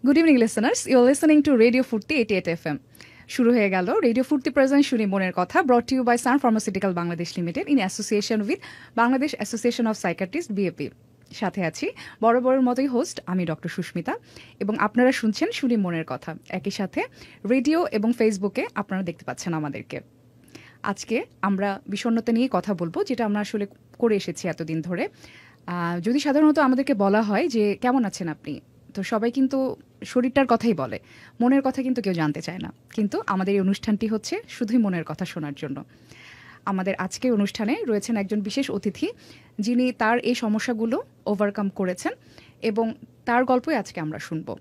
Good evening, listeners. You're listening to Radio Furti 88 FM. শুরু হয়ে গেল রেডিও ফুর্তি প্রেজেন্ট শুনি মনের কথা brought you by Sun pharmaceutical Bangladesh limited in association with Bangladesh association of psychiatrist BAP. সাথে আছি বড় মতোই হোস্ট আমি ডক্টর সুস্মিতা এবং আপনারা শুনছেন শুনি মনের কথা। একই সাথে রেডিও এবং ফেসবুকে আপনারা দেখতে পাচ্ছেন আমাদেরকে। আজকে আমরা বিষণ্ণতা নিয়ে কথা বলবো, যেটা আমরা আসলে করে এসেছি এতদিন ধরে। যদি সাধারণত আমাদেরকে বলা হয় যে কেমন আছেন আপনি, তো সবাই কিন্তু শরীরটার কথাই বলে, মনের কথা কিন্তু কেউ জানতে চায় না। কিন্তু আমাদের এই অনুষ্ঠানটি হচ্ছে শুধুই মনের কথা শোনার জন্য। আমাদের আজকের অনুষ্ঠানে রয়েছেন একজন বিশেষ অতিথি, যিনি তার এই সমস্যাগুলো ওভারকাম করেছেন এবং তার গল্পই আজকে আমরা শুনবো।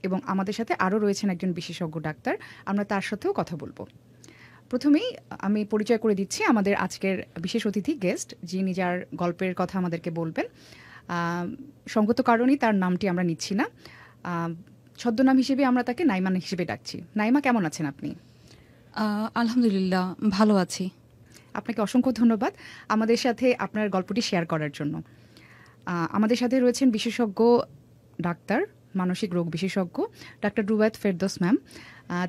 এবং আমাদের সাথে আরও রয়েছেন একজন বিশেষজ্ঞ ডাক্তার, আমরা তার সাথেও কথা বলবো। প্রথমেই আমি পরিচয় করে দিচ্ছি আমাদের আজকের বিশেষ অতিথি গেস্ট, যিনি যার গল্পের কথা আমাদেরকে বলবেন। সঙ্গত কারণেই তার নামটি আমরা নিচ্ছি না, ছদ্মনাম হিসেবে আমরা তাকে নাইমা হিসেবে ডাকছি। নাইমা, কেমন আছেন আপনি? আলহামদুলিল্লাহ, ভালো আছি। আপনাকে অসংখ্য ধন্যবাদ আমাদের সাথে আপনার গল্পটি শেয়ার করার জন্য। আমাদের সাথে রয়েছেন বিশেষজ্ঞ ডাক্তার, মানসিক রোগ বিশেষজ্ঞ ডাক্তার রুবায়েত ফেরদৌস ম্যাম।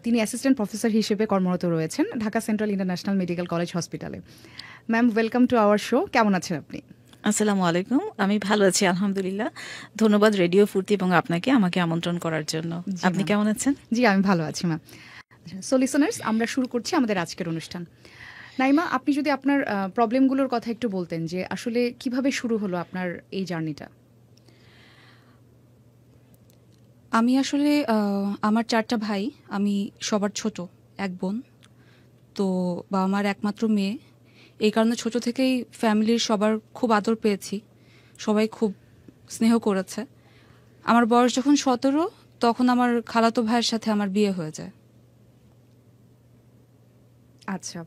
তিনি অ্যাসিস্ট্যান্ট প্রফেসর হিসেবে কর্মরত রয়েছেন Dhaka Central International Medical College হসপিটালে। Ma'am, welcome to our show. কেমন আছেন আপনি? আসসালামু আলাইকুম, আমি ভালো আছি আলহামদুলিল্লাহ। ধন্যবাদ রেডিও ফুর্তি এবং আপনাকে আমাকে আমন্ত্রণ করার জন্য। আপনি কেমন আছেন? জি, আমি ভালো আছি ম্যাম। সো লিসনার্স, আমরা শুরু করছি আমাদের আজকের অনুষ্ঠান। নাইমা, আপনি যদি আপনার প্রবলেমগুলোর কথা একটু বলতেন, যে আসলে কিভাবে শুরু হলো আপনার এই জার্নিটা? আমি আসলে আমার 4টা ভাই, আমি সবার ছোট, এক বোন। তো বা আমার একমাত্র মেয়ে, এই কারণে ছোট থেকেই ফ্যামিলির সবার খুব আদর পেয়েছি, সবাই খুব স্নেহ করেছে। আমার বয়স যখন 17, তখন আমার খালাতো ভাইয়ের সাথে আমার বিয়ে হয়ে যায়। আচ্ছা,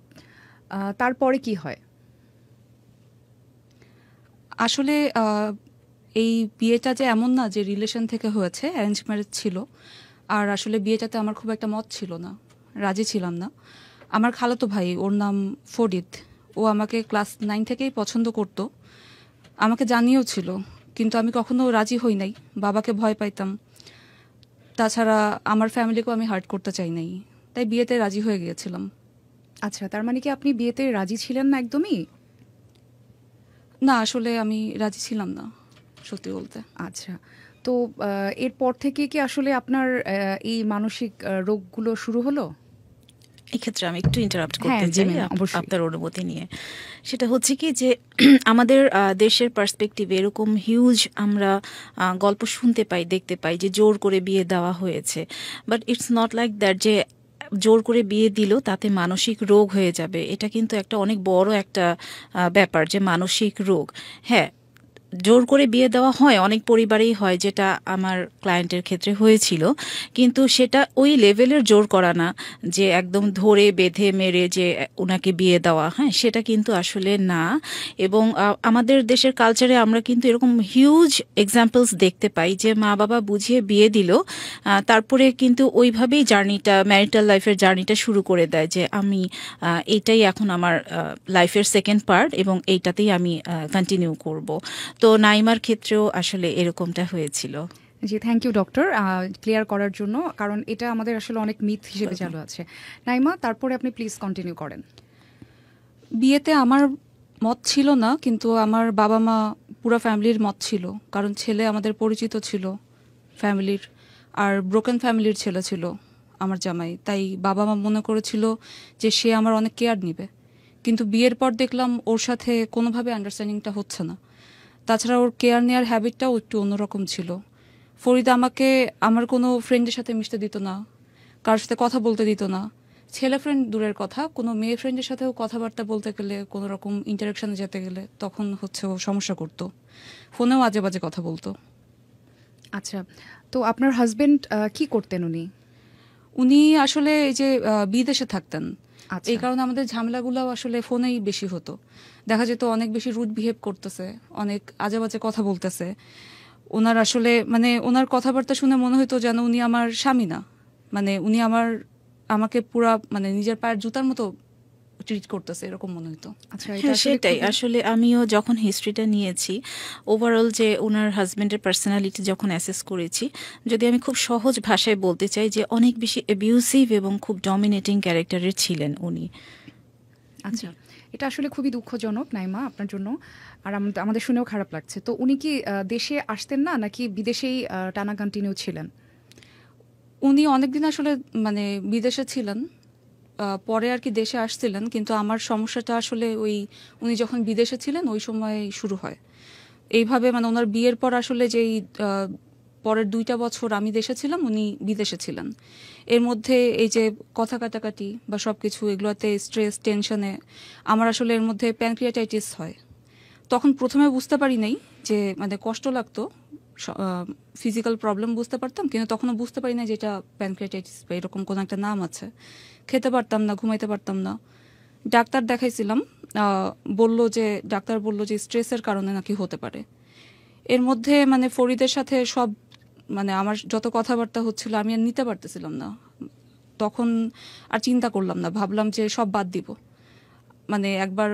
তারপরে কি হয়? আসলে এই বিয়েটা যে এমন না যে রিলেশন থেকে হয়েছে, অ্যারেঞ্জ ম্যারেজ ছিল। আর আসলে বিয়েটাতে আমার খুব একটা মত ছিল না, রাজি ছিলাম না। আমার খালাতো ভাই, ওর নাম ফরিদ, ও আমাকে ক্লাস 9 থেকেই পছন্দ করত, আমাকে জানিয়েও ছিল, কিন্তু আমি কখনো রাজি হই নাই, বাবাকে ভয় পাইতাম। তাছাড়া আমার ফ্যামিলিকেও আমি হার্ট করতে চাই নাই, তাই বিয়েতে রাজি হয়ে গিয়েছিলাম। আচ্ছা, তার মানে কি আপনি বিয়েতে রাজি ছিলেন না একদমই? না, আসলে আমি রাজি ছিলাম না, সত্যি বলতে। আচ্ছা, তো এরপর থেকে কি আসলে আপনার এই মানসিক রোগগুলো শুরু হলো? এক্ষেত্রে আমি একটু ইন্টারাপ্ট করতে চাই আপনার অনুমতি নিয়ে। সেটা হচ্ছে কি যে আমাদের দেশের পার্সপেক্টিভে এরকম হিউজ আমরা গল্প শুনতে পাই, দেখতে পাই যে জোর করে বিয়ে দেওয়া হয়েছে। But it's not like that যে জোর করে বিয়ে দিল তাতে মানসিক রোগ হয়ে যাবে। এটা কিন্তু একটা অনেক বড় একটা ব্যাপার যে মানসিক রোগ। হ্যাঁ, জোর করে বিয়ে দেওয়া হয়, অনেক পরিবারেই হয়, যেটা আমার ক্লায়েন্টের ক্ষেত্রে হয়েছিল। কিন্তু সেটা ওই লেভেলের জোর করা না যে একদম ধরে বেঁধে মেরে যে ওনাকে বিয়ে দেওয়া, হ্যাঁ, সেটা কিন্তু আসলে না। এবং আমাদের দেশের কালচারে আমরা কিন্তু এরকম হিউজ এক্সাম্পলস দেখতে পাই যে মা বাবা বুঝিয়ে বিয়ে দিল, তারপরে কিন্তু ওইভাবেই জার্নিটা, ম্যারিটাল লাইফের জার্নিটা শুরু করে দেয় যে আমি এইটাই এখন আমার লাইফের সেকেন্ড পার্ট এবং এইটাতেই আমি কন্টিনিউ করব। তো নাইমার ক্ষেত্রেও আসলে এরকমটা হয়েছিল। জি, থ্যাংক ইউ ডক্টর ক্লিয়ার করার জন্য, কারণ এটা আমাদের আসলে অনেক মিথ হিসেবে চালু আছে। নাইমা, তারপরে আপনি প্লিজ কন্টিনিউ করেন। বিয়েতে আমার মত ছিল না, কিন্তু আমার বাবা মা পুরো ফ্যামিলির মত ছিল, কারণ ছেলে আমাদের পরিচিত ছিল ফ্যামিলির, আর ব্রোকেন ফ্যামিলির ছেলে ছিল আমার জামাই। তাই বাবা মা মনে করেছিল যে সে আমার অনেক কেয়ার নিবে। কিন্তু বিয়ের পর দেখলাম ওর সাথে কোনোভাবে আন্ডারস্ট্যান্ডিংটা হচ্ছে না। তাছাড়া ওর কেয়ার নেওয়ার হ্যাবিটটাও একটু অন্যরকম ছিল। ফরিদা আমাকে আমার কোনো ফ্রেন্ডের সাথে মিশতে দিত না, কারোর সাথে কথা বলতে দিত না। ছেলে ফ্রেন্ড দূরের কথা, কোনো মেয়ে ফ্রেন্ডের সাথেও কথাবার্তা বলতে গেলে, কোনো রকম ইন্টারাকশনে যেতে গেলে তখন হচ্ছে ও সমস্যা করতো, ফোনেও আজে বাজে কথা বলতো। আচ্ছা, তো আপনার হাজবেন্ড কি করতেন? উনি আসলে এই যে বিদেশে থাকতেন, এই কারণে আমাদের ঝামেলাগুলো আসলে ফোনেই বেশি হতো। দেখা যেত অনেক বেশি রুড বিহেভ করতেছে, অনেক আজে বাজে কথা বলতেছে। ওনার আসলে মানে ওনার কথাবার্তা শুনে মনে হতো যেন উনি আমার স্বামী না, মানে উনি আমাকে পুরা মানে নিজের পায়ের জুতার মতো ট্রিট করতেছে, এরকম মনে হতো। আচ্ছা, হ্যাঁ সেটাই আসলে আমিও যখন হিস্ট্রিটা নিয়েছি, ওভারঅল যে ওনার হাজবেন্ডের পার্সোনালিটি যখন অ্যাসেস করেছি, যদি আমি খুব সহজ ভাষায় বলতে চাই যে অনেক বেশি অ্যাবিউসিভ এবং খুব ডমিনেটিং ক্যারেক্টারের ছিলেন উনি। আচ্ছা, এটা আসলে খুবই দুঃখজনক নাইমা আপনার জন্য, আর আমাদের শুনেও খারাপ লাগছে। তো উনি কি দেশে আসতেন না, নাকি বিদেশেই টানা কন্টিনিউ ছিলেন? উনি অনেকদিন আসলে মানে বিদেশে ছিলেন, পরে আর কি দেশে আসছিলেন, কিন্তু আমার সমস্যাটা আসলে উনি যখন বিদেশে ছিলেন ওই সময় শুরু হয়। এইভাবে মানে ওনার বিয়ের পর আসলে যেই পরের 2টা বছর আমি দেশে ছিলাম, উনি বিদেশে ছিলেন। এর মধ্যে এই যে কথা কাটাকাটি বা সব কিছু এগুলোতে স্ট্রেস টেনশনে আমার আসলে এর মধ্যে প্যানক্রিয়াটাইটিস হয়। তখন প্রথমে বুঝতে পারি নাই যে মানে কষ্ট লাগতো, ফিজিক্যাল প্রবলেম বুঝতে পারতাম, কিন্তু তখনও বুঝতে পারি না যে এটা প্যানক্রিয়াটাইটিস বা এরকম কোনো একটা নাম আছে। খেতে পারতাম না, ঘুমাইতে পারতাম না। ডাক্তার দেখাইছিলাম, ডাক্তার বলল যে স্ট্রেসের কারণে নাকি হতে পারে। এর মধ্যে মানে ফরিদের সাথে সব মানে আমার যত কথাবার্তা হচ্ছিল আমি আর নিতে পারতেছিলাম না। তখন আর চিন্তা করলাম না, ভাবলাম যে সব বাদ দিব, মানে একবার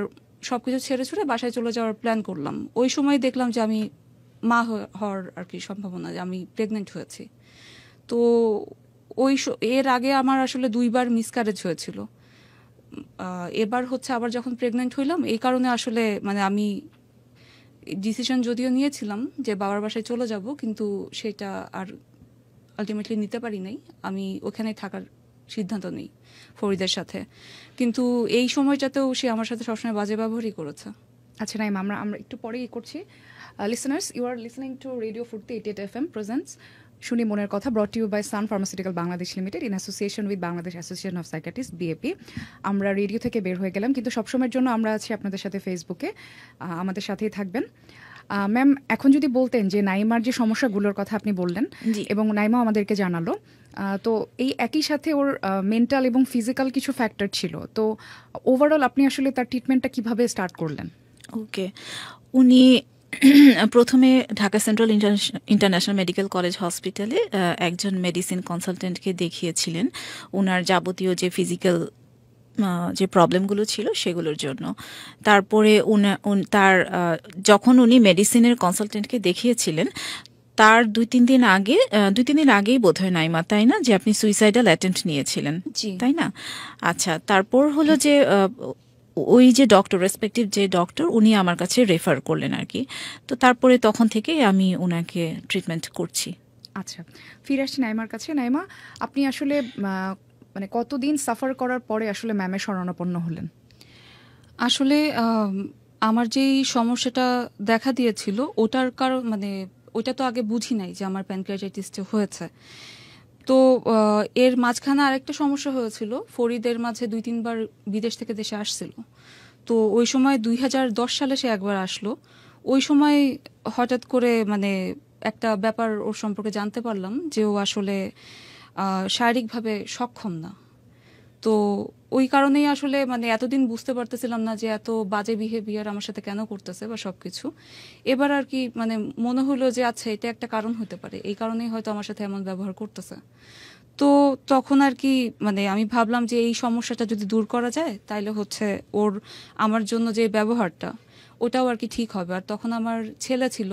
সবকিছু ছেড়ে ছুড়ে বাসায় চলে যাওয়ার প্ল্যান করলাম। ওই সময় দেখলাম যে আমি মা হওয়ার আর কি সম্ভাবনা, যে আমি প্রেগনেন্ট হয়েছি। তো এর আগে আমার আসলে 2বার মিসক্যারেজ হয়েছিল। এবার হচ্ছে আবার যখন প্রেগনেন্ট হইলাম, এই কারণে আসলে মানে আমি ডিসিশন যদিও নিয়েছিলাম যে বাবার বাসায় চলে যাব, কিন্তু সেটা আর আলটিমেটলি নিতে পারি নাই। আমি ওখানেই থাকার সিদ্ধান্ত নিই ফরিদের সাথে, কিন্তু এই সময়টাতেও সে আমার সাথে সবসময় বাজে ব্যবহারই করেছে। আচ্ছা নাইমা, আমরা একটু পরেই করছি। Listeners, you are listening to radio 88 FM presents শুনি মনের কথা, brought you by Sun pharmaceutical Bangladesh limited in association with Bangladesh association of psychiatrist BAP. আমরা রেডিও থেকে বের হয়ে গেলাম, কিন্তু সবসময়ের জন্য আমরা আছি আপনাদের সাথে ফেসবুকে, আমাদের সাথেই থাকবেন। ম্যাম, এখন যদি বলতেন যে নাইমার যে সমস্যাগুলোর কথা আপনি বললেন এবং নাইমা আমাদেরকে জানালো, তো এই একই সাথে ওর মেন্টাল এবং ফিজিক্যাল কিছু ফ্যাক্টর ছিল, তো ওভারঅল আপনি আসলে তার ট্রিটমেন্টটা কিভাবে স্টার্ট করলেন? ওকে, উনি প্রথমে Dhaka Central International Medical College হসপিটালে একজন মেডিসিন কনসালটেন্টকে দেখিয়েছিলেন ওনার যাবতীয় যে ফিজিক্যাল যে প্রবলেমগুলো ছিল সেগুলোর জন্য। তারপরে যখন উনি মেডিসিনের কনসালটেন্টকে দেখিয়েছিলেন, তার 2-3 দিন আগেই বোধহয় নাইমা, তাই না, যে আপনি সুইসাইডাল অ্যাটেম্পট নিয়েছিলেন, তাই না? আচ্ছা, তারপর হলো যে ওই যে রেসপেক্টিভ যে ডক্টর, উনি আমার কাছে রেফার করলেন আর কি। তো তারপরে তখন থেকে আমি ওনাকে ট্রিটমেন্ট করছি। আচ্ছা, ফিরে আসছি নাইমার কাছে। নাইমা, আপনি আসলে মানে কতদিন সাফার করার পরে আসলে ম্যামের শরণাপন্ন হলেন? আসলে আমার যেই সমস্যাটা দেখা দিয়েছিল ওটার কারণ মানে ওইটা তো আগে বুঝি নাই যে আমার প্যানক্রিয়াটাইটিসটা হয়েছে। তো এর মাঝখানে আরেকটা সমস্যা হয়েছিল, ফরিদের মাঝে 2-3 বার বিদেশ থেকে দেশে আসছিল। তো ওই সময় 2010 সালে সে একবার আসলো। ওই সময় হঠাৎ করে মানে একটা ব্যাপার ওর সম্পর্কে জানতে পারলাম যে ও আসলে শারীরিকভাবে সক্ষম না। তো ওই কারণেই আসলে মানে এতদিন বুঝতে পারতেছিলাম না যে এত বাজে বিহেভিয়ার আমার সাথে কেন করতেছে বা সবকিছু। এবার আর কি মানে মনে হলো যে আচ্ছা, এটা একটা কারণ হতে পারে, এই কারণেই হয়তো আমার সাথে এমন ব্যবহার করতেছে। তো তখন আর কি মানে আমি ভাবলাম যে এই সমস্যাটা যদি দূর করা যায় তাইলে হচ্ছে আমার জন্য যে ব্যবহারটা ওটাও আর কি ঠিক হবে। আর তখন আমার ছেলে ছিল,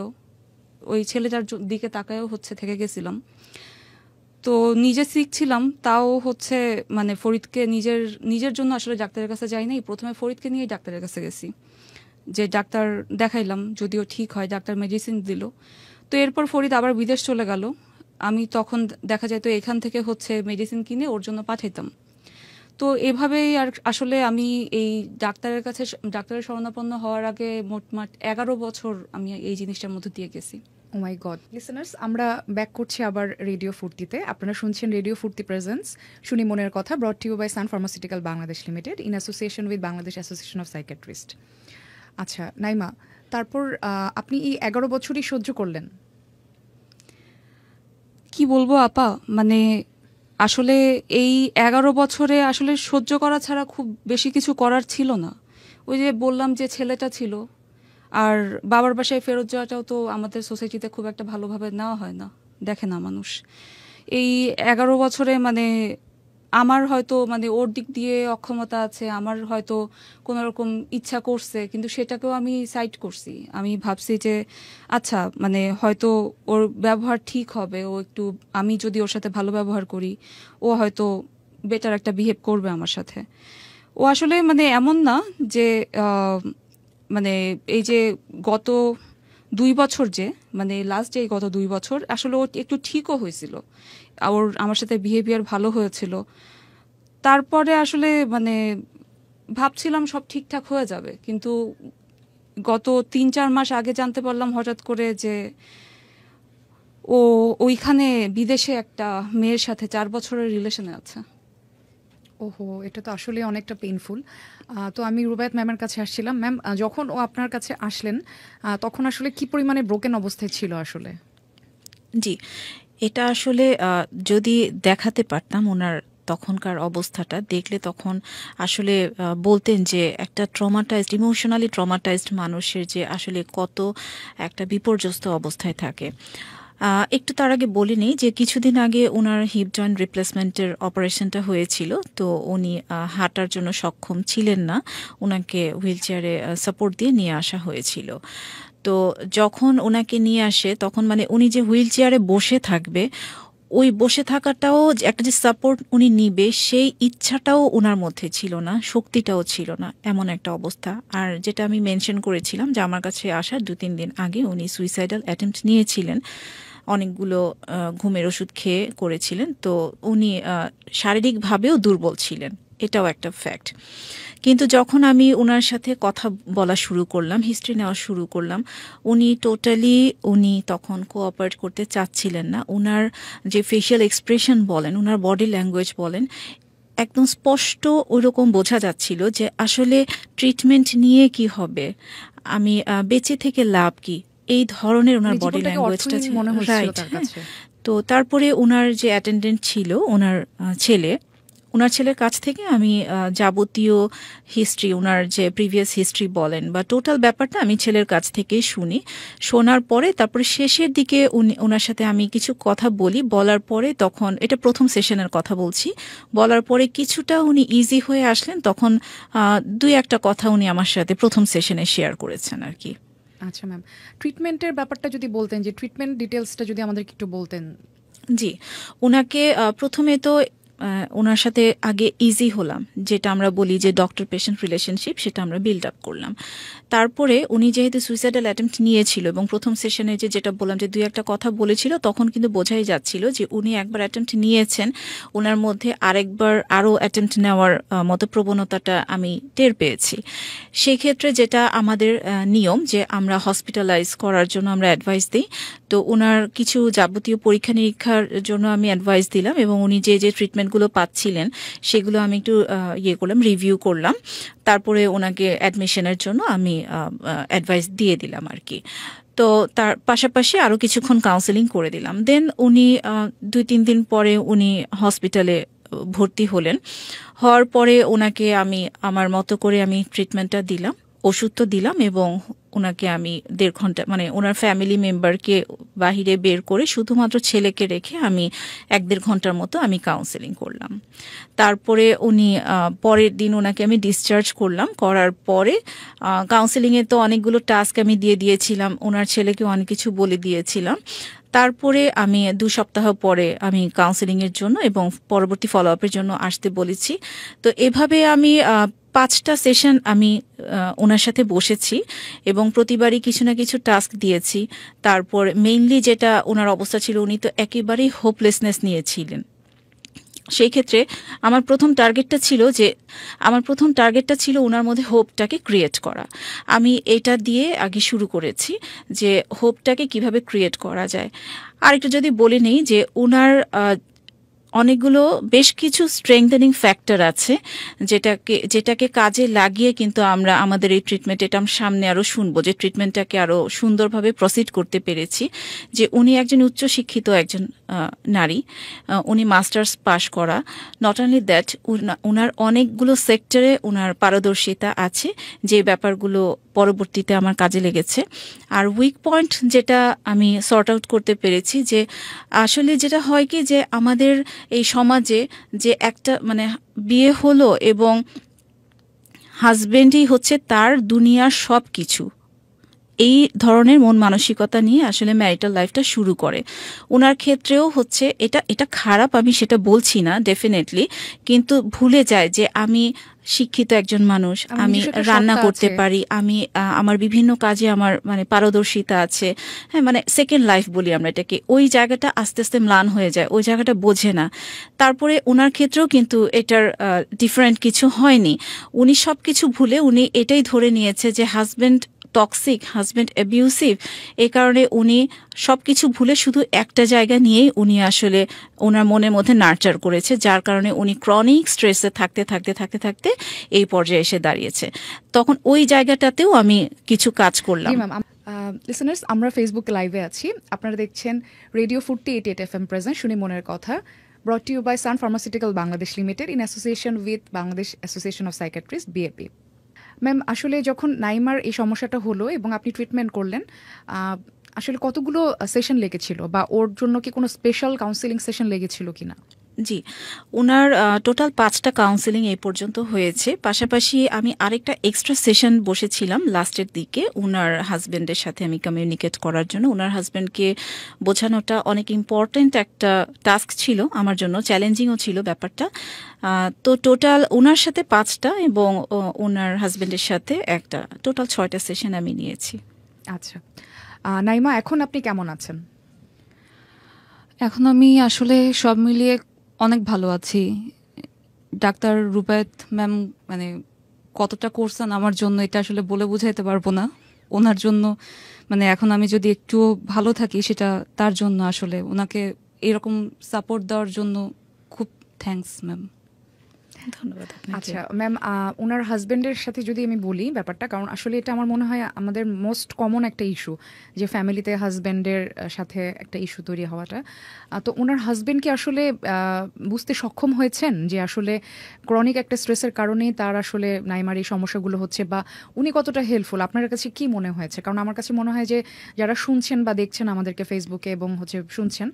ওই ছেলেটার দিকে তাকায়ও হচ্ছে থেকে গেছিলাম। তো নিজে সিক ছিলাম, তাও হচ্ছে মানে ফরিদকে নিজের জন্য আসলে ডাক্তারের কাছে যাই নাই, প্রথমে ফরিদকে নিয়ে ডাক্তারের কাছে গেছি, যে ডাক্তার দেখাইলাম, যদিও ঠিক হয়, ডাক্তার মেডিসিন দিল। তো এরপর ফরিদ আবার বিদেশ চলে গেল। আমি তখন দেখা যায় তো এখান থেকে হচ্ছে মেডিসিন কিনে ওর জন্য পাঠাইতাম। তো এভাবেই আর আসলে আমি এই ডাক্তারের শরণাপন্ন হওয়ার আগে মোটমাট 11 বছর আমি এই জিনিসটার মধ্যে দিয়ে গেছি। ও মাই গড। লিসেনার্স, আমরা ব্যাক করছি আবার রেডিও ফুর্তিতে। আপনারা শুনছেন রেডিও ফুর্তি প্রেজেন্টস শুনি মনের কথা, brought you by Sun pharmaceutical Bangladesh limited in association with Bangladesh association of psychiatrist. আচ্ছা নাইমা, তারপর আপনি এই 11 বছরই সহ্য করলেন? কি বলবো আপা, মানে আসলে এই 11 বছরে আসলে সহ্য করা ছাড়া খুব বেশি কিছু করার ছিল না। ওই যে বললাম যে ছেলেটা ছিল, আর বাবার বাসায় ফেরত যাওয়াটাও তো আমাদের সোসাইটিতে খুব একটা ভালোভাবে নেওয়া হয় না, দেখে না মানুষ। এই 11 বছরে মানে আমার হয়তো মানে ওর দিক দিয়ে অক্ষমতা আছে, আমার হয়তো কোনো রকম ইচ্ছা করছে, কিন্তু সেটাকেও আমি সাইড করছি। আমি ভাবছি যে আচ্ছা মানে হয়তো ওর ব্যবহার ঠিক হবে, ও একটু, আমি যদি ওর সাথে ভালো ব্যবহার করি ও হয়তো বেটার একটা বিহেভ করবে আমার সাথে। ও আসলে মানে এমন না যে মানে এই যে গত 2 বছর যে মানে লাস্ট যে গত 2 বছর আসলে ও একটু ঠিকও হয়েছিল, ওর আমার সাথে বিহেভিয়ার ভালো হয়েছিল। তারপরে আসলে মানে ভাবছিলাম সব ঠিকঠাক হয়ে যাবে, কিন্তু গত 3-4 মাস আগে জানতে পারলাম হঠাৎ করে যে ও ওইখানে বিদেশে একটা মেয়ের সাথে 4 বছরের রিলেশনে আছে। ওহো, এটা তো আসলে অনেকটা পেইনফুল। তো আমি রুবায়াত ম্যামের কাছে আসছিলাম। ম্যাম, যখন ও আপনার কাছে আসলেন তখন আসলে কি পরিমাণে ব্রোকেন অবস্থায় ছিল আসলে? জি, এটা আসলে যদি দেখাতে পারতাম ওনার তখনকার অবস্থাটা দেখলে, তখন আসলে বলতেন যে একটা ট্রমাটাইজড, ইমোশনালি ট্রমাটাইজড মানুষের যে আসলে কত একটা বিপর্যস্ত অবস্থায় থাকে। একটু তার আগে বলিনি যে কিছুদিন আগে ওনার হিপ জয়েন্ট রিপ্লেসমেন্টের অপারেশনটা হয়েছিল, তো উনি হাঁটার জন্য সক্ষম ছিলেন না, ওনাকে হুইল চেয়ারে সাপোর্ট দিয়ে নিয়ে আসা হয়েছিল। তো যখন ওনাকে নিয়ে আসে তখন মানে উনি যে হুইল চেয়ারে বসে থাকবে, ওই বসে থাকাটাও একটা যে সাপোর্ট উনি নিবে সেই ইচ্ছাটাও ওনার মধ্যে ছিল না, শক্তিটাও ছিল না, এমন একটা অবস্থা। আর যেটা আমি মেনশন করেছিলাম যে আমার কাছে আসার 2-3 দিন আগে উনি সুইসাইডাল অ্যাটেম্পট নিয়েছিলেন, অনেকগুলো ঘুমের ওষুধ খেয়ে করেছিলেন। তো উনি শারীরিকভাবেও দুর্বল ছিলেন, এটাও একটা ফ্যাক্ট। কিন্তু যখন আমি ওনার সাথে কথা বলা শুরু করলাম, হিস্ট্রি নেওয়া শুরু করলাম, উনি তখন কোঅপারেট করতে চাচ্ছিলেন না। ওনার যে ফেশিয়াল এক্সপ্রেশন বলেন, ওনার বডি ল্যাঙ্গুয়েজ বলেন, একদম স্পষ্ট ওইরকম বোঝা যাচ্ছিল যে আসলে ট্রিটমেন্ট নিয়ে কি হবে, আমি বেঁচে থেকে লাভ কি, এই ধরনের ওনার বডি ল্যাঙ্গুয়েজটা রাইট। তো তারপরে ওনার যে অ্যাটেন্ডেন্ট ছিল, ওনার ছেলের কাছ থেকে আমি যাবতীয় হিস্ট্রি, ওনার যে প্রিভিয়াস হিস্ট্রি বলেন বা টোটাল ব্যাপারটা আমি ছেলের কাছ থেকেই শুনি। শোনার পরে তারপরে শেষের দিকে ওনার সাথে আমি কিছু কথা বলার পরে, তখন এটা প্রথম সেশনের কথা বলছি, বলার পরে কিছুটা উনি ইজি হয়ে আসলেন, তখন 2-1 কথা উনি আমার সাথে প্রথম সেশনে শেয়ার করেছেন আর কি। আচ্ছা ম্যাম, ট্রিটমেন্টের ব্যাপারটা যদি বলতেন, যে ট্রিটমেন্ট ডিটেলসটা যদি আমাদের একটু বলতেন। জি, ওনাকে প্রথমে তো ওনার সাথে আগে ইজি হলাম, যেটা আমরা বলি যে ডক্টর পেশেন্ট রিলেশনশিপ, সেটা আমরা বিল্ড আপ করলাম। তারপরে উনি যেহেতু সুইসাইডাল অ্যাটেম্পট নিয়েছিল এবং প্রথম সেশনে যেটা বললাম যে 2-1 কথা বলেছিল, তখন কিন্তু বোঝাই যাচ্ছিল যে উনি একবার অ্যাটেম্পট নিয়েছেন, ওনার মধ্যে আরেকবার আরও অ্যাটেম্পট নেওয়ার মতো প্রবণতাটা আমি টের পেয়েছি। সেই ক্ষেত্রে যেটা আমাদের নিয়ম যে আমরা হসপিটালাইজ করার জন্য আমরা অ্যাডভাইস দিই। তো ওনার কিছু যাবতীয় পরীক্ষা নিরীক্ষার জন্য আমি অ্যাডভাইস দিলাম, এবং উনি যে ট্রিটমেন্টগুলো পাচ্ছিলেন সেগুলো আমি একটু রিভিউ করলাম। তারপরে ওনাকে অ্যাডমিশনের জন্য আমি অ্যাডভাইস দিয়ে দিলাম আর কি। তো তার পাশাপাশি আরও কিছুক্ষণ কাউন্সেলিং করে দিলাম। দেন উনি 2-3 দিন পরে উনি হসপিটালে ভর্তি হলেন। হওয়ার পরে ওনাকে আমি আমার মতো করে আমি ট্রিটমেন্টটা দিলাম, ওষুধ তো দিলাম, এবং ওনাকে আমি 1.5 ঘন্টা মানে ওনার ফ্যামিলি মেম্বারকে বাহিরে বের করে শুধুমাত্র ছেলেকে রেখে আমি 1-1.5 ঘন্টার মতো আমি কাউন্সেলিং করলাম। তারপরে উনি পরের দিন ওনাকে আমি ডিসচার্জ করলাম। করার পরে কাউন্সেলিংয়ে তো অনেকগুলো টাস্ক আমি দিয়ে দিয়েছিলাম, ওনার ছেলেকে অনেক কিছু বলে দিয়েছিলাম। তারপরে আমি 2 সপ্তাহ পরে আমি কাউন্সেলিংয়ের জন্য এবং পরবর্তী ফলো আপের জন্য আসতে বলেছি। তো এভাবে আমি 5টা সেশন আমি ওনার সাথে বসেছি এবং প্রতিবারই কিছু না কিছু টাস্ক দিয়েছি। তারপর মেইনলি যেটা ওনার অবস্থা ছিল, উনি তো একেবারেই হোপলেসনেস নিয়েছিলেন। সেই ক্ষেত্রে আমার প্রথম টার্গেটটা ছিল ওনার মধ্যে হোপটাকে ক্রিয়েট করা। আমি এটা দিয়ে আগে শুরু করেছি যে হোপটাকে কিভাবে ক্রিয়েট করা যায়। আর একটু যদি বলে নেই যে ওনার অনেকগুলো বেশ কিছু স্ট্রেংথেনিং ফ্যাক্টর আছে, যেটাকে কাজে লাগিয়ে কিন্তু আমরা আমাদের এই ট্রিটমেন্ট, এটা আমরা সামনে আরও শুনবো যে ট্রিটমেন্টটাকে আরও সুন্দরভাবে প্রসিড করতে পেরেছি। যে উনি একজন উচ্চশিক্ষিত একজন নারী, উনি মাস্টার্স পাশ করা। নট অনলি দ্যাট, ওনার অনেকগুলো সেক্টরে ওনার পারদর্শিতা আছে, যে ব্যাপারগুলো পরবর্তীতে আমার কাজে লেগেছে। আর উইক পয়েন্ট যেটা আমি সর্ট আউট করতে পেরেছি, যে আসলে যেটা হয় কি, যে আমাদের এই সমাজে যে একটা মানে বিয়ে হলো এবং হাজবেন্ডই হচ্ছে তার দুনিয়ার সব কিছু, এই ধরনের মন মানসিকতা নিয়ে আসলে ম্যারিটাল লাইফটা শুরু করে। ওনার ক্ষেত্রেও হচ্ছে এটা খারাপ, আমি সেটা বলছি না ডেফিনেটলি, কিন্তু ভুলে যায় যে আমি শিক্ষিত একজন মানুষ, আমি রান্না করতে পারি, আমি আমার বিভিন্ন কাজে আমার মানে পারদর্শিতা আছে, হ্যাঁ, মানে সেকেন্ড লাইফ বলি আমরা এটাকে। ওই জায়গাটা আস্তে আস্তে ম্লান হয়ে যায়, ওই জায়গাটা বোঝে না। তারপরে ওনার ক্ষেত্রেও কিন্তু এটার ডিফারেন্ট কিছু হয়নি। উনি সব কিছু ভুলে উনি এটাই ধরে নিয়েছে যে হাজবেন্ড টক্সিক, হাজবেন্ড অ্যাবিউসিভ, এই কারণে উনি সবকিছু ভুলে শুধু একটা জায়গা নিয়েই উনি আসলে ওনার মনের মধ্যে নার্চার করেছে, যার কারণে উনি ক্রনিক স্ট্রেসে থাকতে থাকতে থাকতে থাকতে এই পর্যায়ে এসে দাঁড়িয়েছে। তখন ওই জায়গাটাতেও আমি কিছু কাজ করলাম। লিসেনার্স, আমরা ফেসবুক লাইভে আছি, আপনারা দেখছেন রেডিও 48 FM প্রেজেন্ট শুনি মনের কথা, brought to you by Sun Pharmaceutical Bangladesh Limited in association with Bangladesh Association of Psychiatrists, BAP. Ma'am, আসলে যখন নাইমার এই সমস্যাটা হলো এবং আপনি ট্রিটমেন্ট করলেন, আসলে কতগুলো সেশন লেগেছিল, বা ওর জন্য কি কোনো স্পেশাল কাউন্সিলিং সেশন লেগেছিল কিনা? জি, ওনার টোটাল 5টা কাউন্সেলিং এই পর্যন্ত হয়েছে। পাশাপাশি আমি আরেকটা এক্সট্রা সেশন বসেছিলাম লাস্টের দিকে ওনার হাজব্যান্ডের সাথে আমি কমিউনিকেট করার জন্য। ওনার হাজব্যান্ডকে বোঝানোটা অনেক ইম্পর্টেন্ট একটা টাস্ক ছিল আমার জন্য, চ্যালেঞ্জিংও ছিল ব্যাপারটা। তো টোটাল ওনার সাথে 5টা এবং ওনার হাজব্যান্ডের সাথে একটা, টোটাল 6টা সেশন আমি নিয়েছি। আচ্ছা নাইমা, এখন আপনি কেমন আছেন? এখন আমি আসলে সব মিলিয়ে অনেক ভালো আছি। ডাক্তার রুবায়েত ম্যাম মানে কতটা করছেন আমার জন্য এটা আসলে বলে বুঝাইতে পারবো না। ওনার জন্য মানে এখন আমি যদি একটু ভালো থাকি সেটা তার জন্য, আসলে ওনাকে এরকম সাপোর্ট দেওয়ার জন্য খুব থ্যাঙ্কস ম্যাম। ধন্যবাদ। আচ্ছা ম্যাম, ওনার হাজব্যান্ডের সাথে যদি আমি বলি ব্যাপারটা, কারণ আসলে এটা আমার মনে হয় আমাদের মোস্ট কমন একটা ইস্যু, যে ফ্যামিলিতে হাজব্যান্ডের সাথে একটা ইস্যু তৈরি হওয়াটা। তো ওনার হাজব্যান্ড কি আসলে বুঝতে সক্ষম হয়েছেন যে আসলে ক্রনিক একটা স্ট্রেসের কারণেই তার আসলে নাইমার এই সমস্যাগুলো হচ্ছে, বা উনি কতটা হেল্পফুল আপনার কাছে কি মনে হয়েছে? কারণ আমার কাছে মনে হয় যে যারা শুনছেন বা দেখছেন আমাদেরকে ফেসবুকে এবং শুনছেন,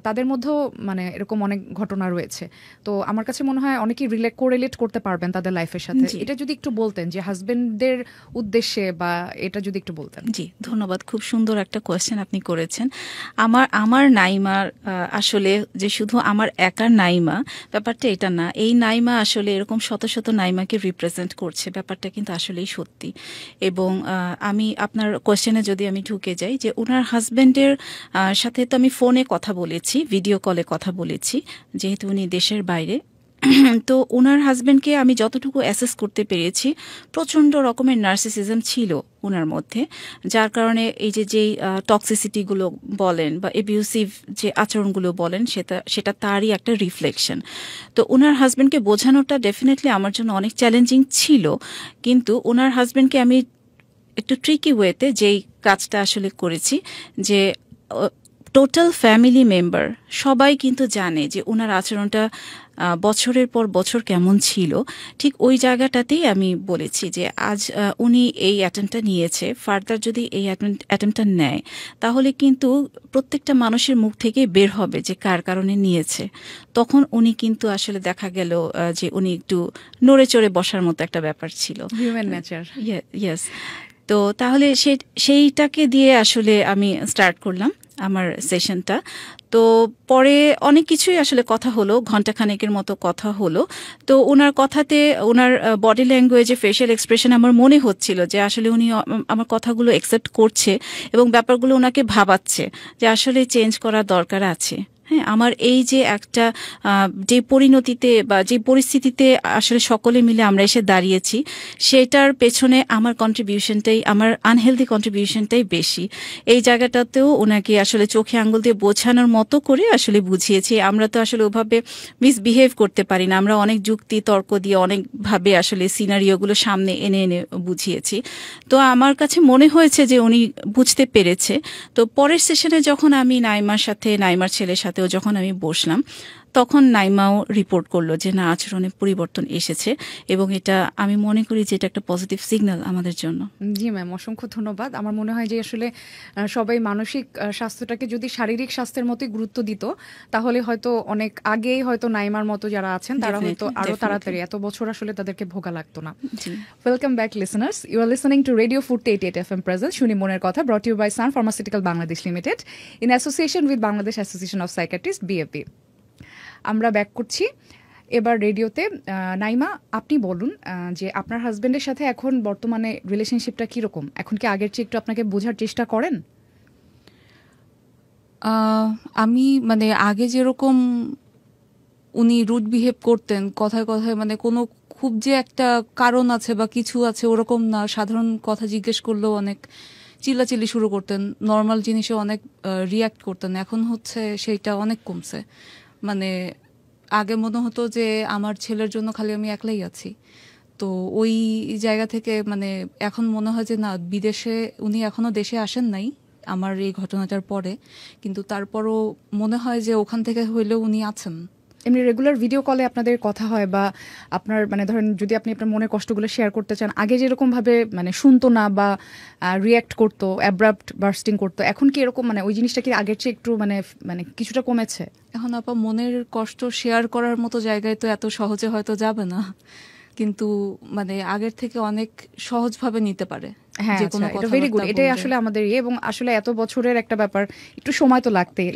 তাদের মধ্যেও মানে এরকম অনেক ঘটনা রয়েছে। তো আমার কাছে মনে হয় অনেকেই কোরিলেট করতে পারবেন তাদের লাইফের সাথে। এটা যদি একটু বলতেন যে হাজবেন্ডদের উদ্দেশ্যে, বা এটা যদি একটু বলতেন। জি, ধন্যবাদ। খুব সুন্দর একটা কোয়েশ্চেন আপনি করেছেন। আমার নাইমার আসলে যে শুধু আমার একার নাইমা ব্যাপারটা এটা না। এই নাইমা আসলে এরকম শত শত নাইমাকে রিপ্রেজেন্ট করছে, ব্যাপারটা কিন্তু আসলেই সত্যি। এবং আমি আপনার কোয়েশ্চেনে যদি আমি ঢুকে যাই, যে ওনার হাজবেন্ডের সাথে তো আমি ফোনে কথা বলেছি, ভিডিও কলে কথা বলেছি, যেহেতু উনি দেশের বাইরে। তো ওনার হাজবেন্ডকে আমি যতটুকু অ্যাসেস করতে পেরেছি, প্রচণ্ড রকমের নার্সিসিজম ছিল ওনার মধ্যে, যার কারণে এই যেই টক্সিসিটিগুলো বলেন বা এবিউসিভ যে আচরণগুলো বলেন, সেটা তারই একটা রিফ্লেকশন। তো ওনার হাজবেন্ডকে বোঝানোটা ডেফিনেটলি আমার জন্য অনেক চ্যালেঞ্জিং ছিল, কিন্তু ওনার হাজবেন্ডকে আমি একটু ট্রিকি ওয়েতে যেই কাজটা আসলে করেছি, যে টোটাল ফ্যামিলি মেম্বার সবাই কিন্তু জানে যে ওনার আচরণটা বছরের পর বছর কেমন ছিল। ঠিক ওই জায়গাটাতেই আমি বলেছি যে আজ উনি এই অ্যাটেম্পটা নিয়েছে, ফার্দার যদি এই অ্যাটেম্পটা নেয় তাহলে কিন্তু প্রত্যেকটা মানুষের মুখ থেকে বের হবে যে কার কারণে নিয়েছে। তখন উনি কিন্তু আসলে দেখা গেল যে উনি একটু নড়ে চড়ে বসার মতো একটা ব্যাপার ছিল। Human nature. ইয়েস। তো তাহলে সেইটাকে দিয়ে আসলে আমি স্টার্ট করলাম আমার সেশনটা। তো পরে অনেক কিছুই আসলে কথা হলো, ঘন্টাখানেকের মতো কথা হলো। তো ওনার কথাতে, ওনার বডি ল্যাঙ্গুয়েজে, ফেশিয়াল এক্সপ্রেশন আমার মনে হচ্ছিল যে আসলে উনি আমার কথাগুলো অ্যাকসেপ্ট করছে এবং ব্যাপারগুলো ওনাকে ভাবাচ্ছে যে আসলে চেঞ্জ করার দরকার আছে। হ্যাঁ, আমার এই যে একটা যে পরিণতিতে বা যে পরিস্থিতিতে আসলে সকলে মিলে আমরা এসে দাঁড়িয়েছি, সেটার পেছনে আমার কন্ট্রিবিউশনটাই, আমার আনহেলদি কন্ট্রিবিউশনটাই বেশি। এই জায়গাটাতেও ওনাকে আসলে চোখে আঙ্গুল দিয়ে বোঝানোর মতো করে আসলে বুঝিয়েছি। আমরা তো আসলে ওভাবে মিসবিহেভ করতে পারি না, আমরা অনেক যুক্তি তর্ক দিয়ে অনেকভাবে আসলে সিনারিওগুলো সামনে এনে এনে বুঝিয়েছি। তো আমার কাছে মনে হয়েছে যে উনি বুঝতে পেরেছে। তো পরের সেশনে যখন আমি নাইমার ছেলের সাথেও যখন আমি বসলাম, তখন নাইমাও রিপোর্ট করলো যে না, আচরণে পরিবর্তন এসেছে, এবং এটা আমি মনে করি যে এটা একটা পজিটিভ সিগন্যাল আমাদের জন্য। জি ম্যাম, অসংখ্য ধন্যবাদ। আমার মনে হয় যে আসলে সবাই মানসিক স্বাস্থ্যটাকে যদি শারীরিক স্বাস্থ্যের মতোই গুরুত্ব দিত, তাহলে হয়তো অনেক আগেই হয়তো নাইমার মতো যারা আছেন তারা হয়তো আরো তাড়াতাড়ি, এত বছর আসলে তাদেরকে ভোগা লাগতো না। Welcome back listeners, you are listening to radio 488 FM present শুনি মনের কথা, brought you by Sun pharmaceutical Bangladesh limited in association with Bangladesh association of psychiatrist BAP. আমরা ব্যাক করছি এবার রেডিওতে। নাইমা, আপনি বলুন যে আপনার হাজবেন্ডের সাথে এখন বর্তমানে রিলেশনশিপটা কিরকম? এখন কি আগের চেয়ে একটু আপনাকে বোঝার চেষ্টা করেন? আমি মানে আগে যেরকম উনি রুড বিহেভ করতেন কথায় কথায়, মানে কোনো খুব যে একটা কারণ আছে বা কিছু আছে ওরকম না, সাধারণ কথা জিজ্ঞেস করলেও অনেক চিল্লাচিল্লি শুরু করতেন, নর্মাল জিনিসে অনেক রিয়াক্ট করতেন। এখন হচ্ছে সেইটা অনেক কমছে। মানে আগে মনে হতো যে আমার ছেলের জন্য খালি আমি একলাই আছি, তো ওই জায়গা থেকে মানে এখন মনে হয় যে না, বিদেশে উনি এখনো দেশে আসেন নাই আমার এই ঘটনাটার পরে, কিন্তু তারপরও মনে হয় যে ওখান থেকে হইলেও উনি আছেন। এমনি রেগুলার ভিডিও কলে আপনাদের কথা হয় বা আপনার মানে ধরেন যদি আপনি আপনার মনের কষ্টগুলো শেয়ার করতে চান, আগে যেরকম ভাবে মানে শুনতো না বা রিয়্যাক্ট করতো, অ্যাব্রাপ্ট বার্স্টিং করতো, এখন কি এরকম মানে ওই জিনিসটা কি আগের চেয়ে একটু মানে মানে কিছুটা কমেছে? এখন আপা মনের কষ্ট শেয়ার করার মতো জায়গায় তো এত সহজে হয়তো যাবে না, কিন্তু মানে আগের থেকে অনেক সহজভাবে নিতে পারে। হ্যাঁ, এটা ভেরি গুড। এটাই আসলে আমাদের এবং আসলে এত বছরের একটা ব্যাপার, একটু সময় তো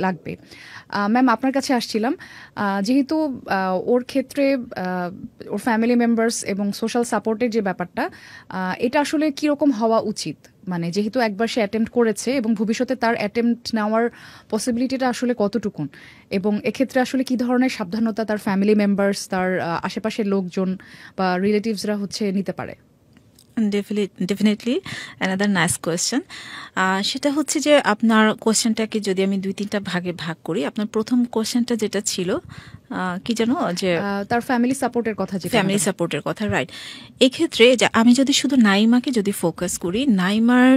লাগবে। ম্যাম, আপনার কাছে আসছিলাম, যেহেতু ওর ক্ষেত্রে ওর ফ্যামিলি মেম্বার্স এবং সোশ্যাল সাপোর্টের যে ব্যাপারটা, এটা আসলে কীরকম হওয়া উচিত? মানে যেহেতু একবার সে অ্যাটেম্প্ট করেছে এবং ভবিষ্যতে তার অ্যাটেম্প্ট নেওয়ার পসিবিলিটিটা আসলে কতটুকুন, এবং এক্ষেত্রে আসলে কি ধরনের সাবধানতা তার ফ্যামিলি মেম্বার্স, তার আশেপাশের লোকজন বা রিলেটিভসরা হচ্ছে নিতে পারে? Definitely another nice question. সেটা হচ্ছে যে আপনার কোয়েশ্চেনটাকে যদি আমি 2-3টা ভাগে ভাগ করি, আপনার প্রথম কোয়েশ্চেনটা যেটা ছিল কি জানো, যে তার ফ্যামিলি সাপোর্টের কথা, ফ্যামিলি সাপোর্টের কথা, রাইট। এক্ষেত্রে যে আমি যদি শুধু নাইমাকে যদি ফোকাস করি, নাইমার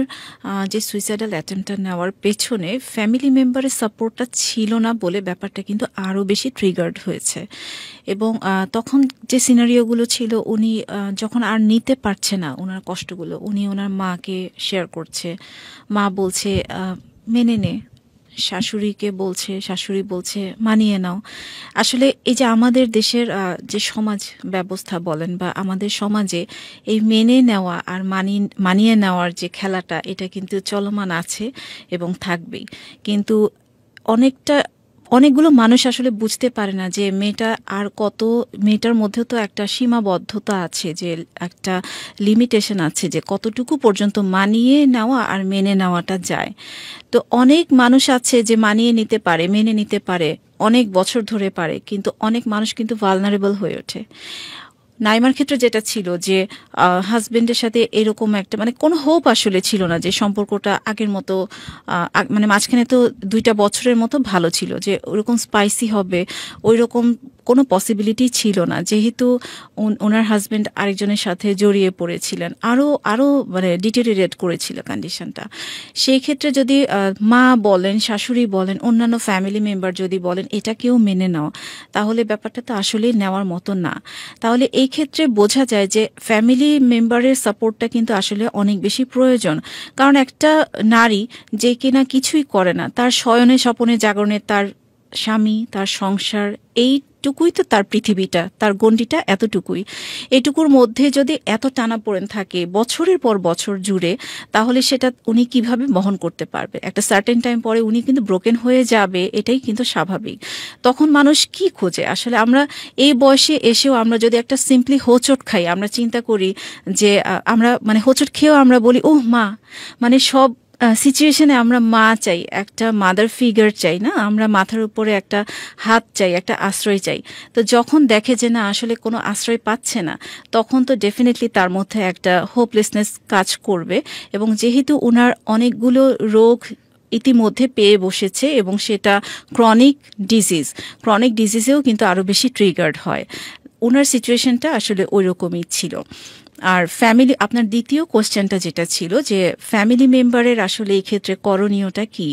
যে সুইসাইডাল অ্যাটেম্পটা নেওয়ার পেছনে ফ্যামিলি মেম্বারের সাপোর্টটা ছিল না বলে ব্যাপারটা কিন্তু আরও বেশি ট্রিগার্ড হয়েছে। এবং তখন যে সিনারিওগুলো ছিল, উনি যখন আর নিতে পারছে না ওনার কষ্টগুলো, উনি ওনার মাকে শেয়ার করছে, মা বলছে মেনে নে, শাশুড়িকে বলছে, শাশুড়ি বলছে মানিয়ে নাও। আসলে এই যে আমাদের দেশের যে সমাজ ব্যবস্থা বলেন বা আমাদের সমাজে এই মেনে নেওয়া আর মানিয়ে নেওয়ার যে খেলাটা, এটা কিন্তু চলমান আছে এবং থাকবেই। কিন্তু অনেকগুলো মানুষ আসলে বুঝতে পারে না যে মেয়েটার মধ্যেও তো একটা সীমাবদ্ধতা আছে, যে একটা লিমিটেশন আছে, যে কতটুকু পর্যন্ত মানিয়ে নেওয়া আর মেনে নেওয়াটা যায়। তো অনেক মানুষ আছে যে মানিয়ে নিতে পারে, মেনে নিতে পারে, অনেক বছর ধরে পারে, কিন্তু অনেক মানুষ কিন্তু ভালনারেবল হয়ে ওঠে। নাইমার ক্ষেত্রে যেটা ছিল যে হাজবেন্ডের সাথে এরকম একটা মানে কোনো হোপ আসলে ছিল না যে সম্পর্কটা আগের মতো, মানে মাঝখানে তো 2টা বছরের মতো ভালো ছিল, যে ওরকম স্পাইসি হবে ওই রকম কোনো পসিবিলিটি ছিল না, যেহেতু ওনার হাজবেন্ড আরেকজনের সাথে জড়িয়ে পড়েছিলেন, আরও মানে ডিটেরিয়েট করেছিল কন্ডিশনটা। সেই ক্ষেত্রে যদি মা বলেন, শাশুড়ি বলেন, অন্যান্য ফ্যামিলি মেম্বার যদি বলেন এটা কেউ মেনে নাও, তাহলে ব্যাপারটা তো আসলেই নেওয়ার মতো না। তাহলে এই ক্ষেত্রে বোঝা যায় যে ফ্যামিলি মেম্বারের সাপোর্টটা কিন্তু আসলে অনেক বেশি প্রয়োজন। কারণ একটা নারী যে কিনা কিছুই করে না, তার শয়নে স্বপনে জাগরণে তার স্বামী, তার সংসার, এইটুকুই তো তার পৃথিবীটা, তার গণ্ডিটা এতটুকুই। এইটুকুর মধ্যে যদি এত টানাপোড়েন থাকে বছরের পর বছর জুড়ে, তাহলে সেটা উনি কিভাবে বহন করতে পারবে? একটা সার্টেন টাইম পরে উনি কিন্তু ব্রোকেন হয়ে যাবে, এটাই কিন্তু স্বাভাবিক। তখন মানুষ কি খোঁজে আসলে? আমরা এই বয়সে এসেও আমরা যদি একটা সিম্পলি হোঁচট খাই, আমরা চিন্তা করি যে আমরা মানে হোঁচট খেয়েও আমরা বলি ওহ মা, মানে সব সিচুয়েশনে আমরা মা চাই, একটা মাদার ফিগার চাই না, আমরা মাথার উপরে একটা হাত চাই, একটা আশ্রয় চাই। তো যখন দেখে যে না আসলে কোনো আশ্রয় পাচ্ছে না, তখন তো ডেফিনেটলি তার মধ্যে একটা হোপলেসনেস কাজ করবে। এবং যেহেতু ওনার অনেকগুলো রোগ ইতিমধ্যে পেয়ে বসেছে এবং সেটা ক্রনিক ডিজিজেও কিন্তু আরও বেশি ট্রিগার্ড হয়, ওনার সিচুয়েশনটা আসলে ওই রকমই ছিল। আর ফ্যামিলি, আপনার দ্বিতীয় কোশ্চেনটা যেটা ছিল যে ফ্যামিলি মেম্বারের আসলে এই ক্ষেত্রে করণীয়টা কি,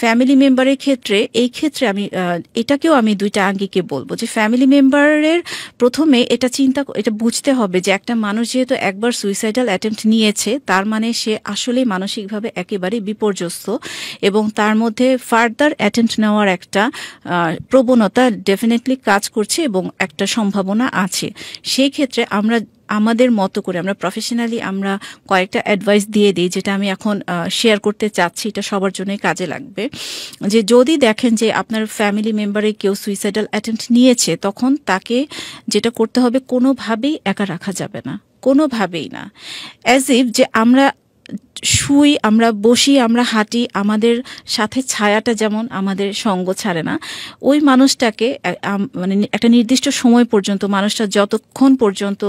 ফ্যামিলি মেম্বারের ক্ষেত্রে এই ক্ষেত্রে আমি এটাকেও আমি দুইটা আঙ্গিকে বলবো যে ফ্যামিলি মেম্বারের প্রথমে এটা বুঝতে হবে যে একটা মানুষ যেহেতু একবার সুইসাইডাল অ্যাটেম্পট নিয়েছে তার মানে সে আসলে মানসিকভাবে একেবারে বিপর্যস্ত এবং তার মধ্যে ফার্দার অ্যাটেম্পট নেওয়ার একটা প্রবণতা ডেফিনেটলি কাজ করছে এবং একটা সম্ভাবনা আছে। সেই ক্ষেত্রে আমরা আমাদের মতো করে আমরা প্রফেশনালি আমরা কয়েকটা অ্যাডভাইস দিয়ে দিই, যেটা আমি এখন শেয়ার করতে চাচ্ছি, এটা সবার জন্যই কাজে লাগবে। যে যদি দেখেন যে আপনার ফ্যামিলি মেম্বারে কেউ সুইসাইডাল অ্যাটেম্পট নিয়েছে, তখন তাকে যেটা করতে হবে কোনোভাবেই একা রাখা যাবে না, কোনোভাবেই না। অ্যাজ ইফ যে আমরা শুই, আমরা বসি, আমরা হাঁটি, আমাদের সাথে ছায়াটা যেমন আমাদের সঙ্গ ছাড়ে না, ওই মানুষটাকে মানে একটা নির্দিষ্ট সময় পর্যন্ত মানুষটা যতক্ষণ পর্যন্ত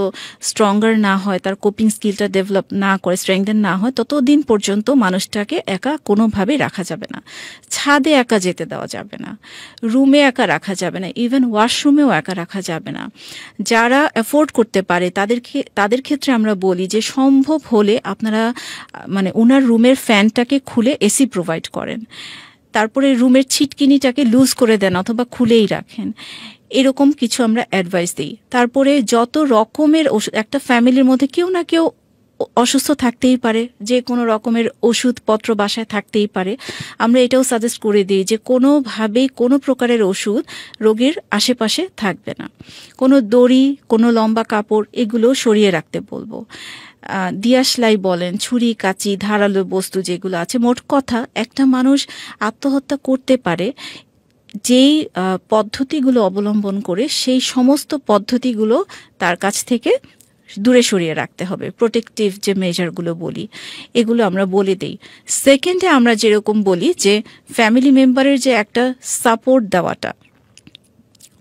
স্ট্রঙ্গার না হয়, তার কোপিং স্কিলটা ডেভেলপ না করে, স্ট্রেংথেন না হয়, ততদিন পর্যন্ত মানুষটাকে একা কোনোভাবেই রাখা যাবে না। ছাদে একা যেতে দেওয়া যাবে না, রুমে একা রাখা যাবে না, ইভেন ওয়াশরুমেও একা রাখা যাবে না। যারা অ্যাফোর্ড করতে পারে তাদের ক্ষেত্রে আমরা বলি যে সম্ভব হলে আপনারা মানে ওনার রুমের ফ্যানটাকে খুলে এসি প্রোভাইড করেন, তারপরে রুমের ছিটকিনিটাকে লুজ করে দেন অথবা খুলেই রাখেন, এরকম কিছু আমরা অ্যাডভাইস দিই। তারপরে যত রকমের ওষুধ, একটা ফ্যামিলির মধ্যে কেউ না কেউ অসুস্থ থাকতেই পারে, যে কোনো রকমের ওষুধপত্র বাসায় থাকতেই পারে, আমরা এটাও সাজেস্ট করে দিই যে কোনোভাবেই কোনো প্রকারের ওষুধ রোগীর আশেপাশে থাকবে না, কোনো দড়ি, কোনো লম্বা কাপড় এগুলো সরিয়ে রাখতে বলবো। দিয়াশলাই বলেন, ছুরি কাঁচি ধারালো বস্তু যেগুলো আছে, মোট কথা একটা মানুষ আত্মহত্যা করতে পারে যেই পদ্ধতিগুলো অবলম্বন করে, সেই সমস্ত পদ্ধতিগুলো তার কাছ থেকে দূরে সরিয়ে রাখতে হবে। প্রোটেকটিভ যে মেজারগুলো বলি এগুলো আমরা বলে দিই। সেকেন্ডে আমরা যেরকম বলি যে ফ্যামিলি মেম্বারের যে একটা সাপোর্ট দেওয়াটা,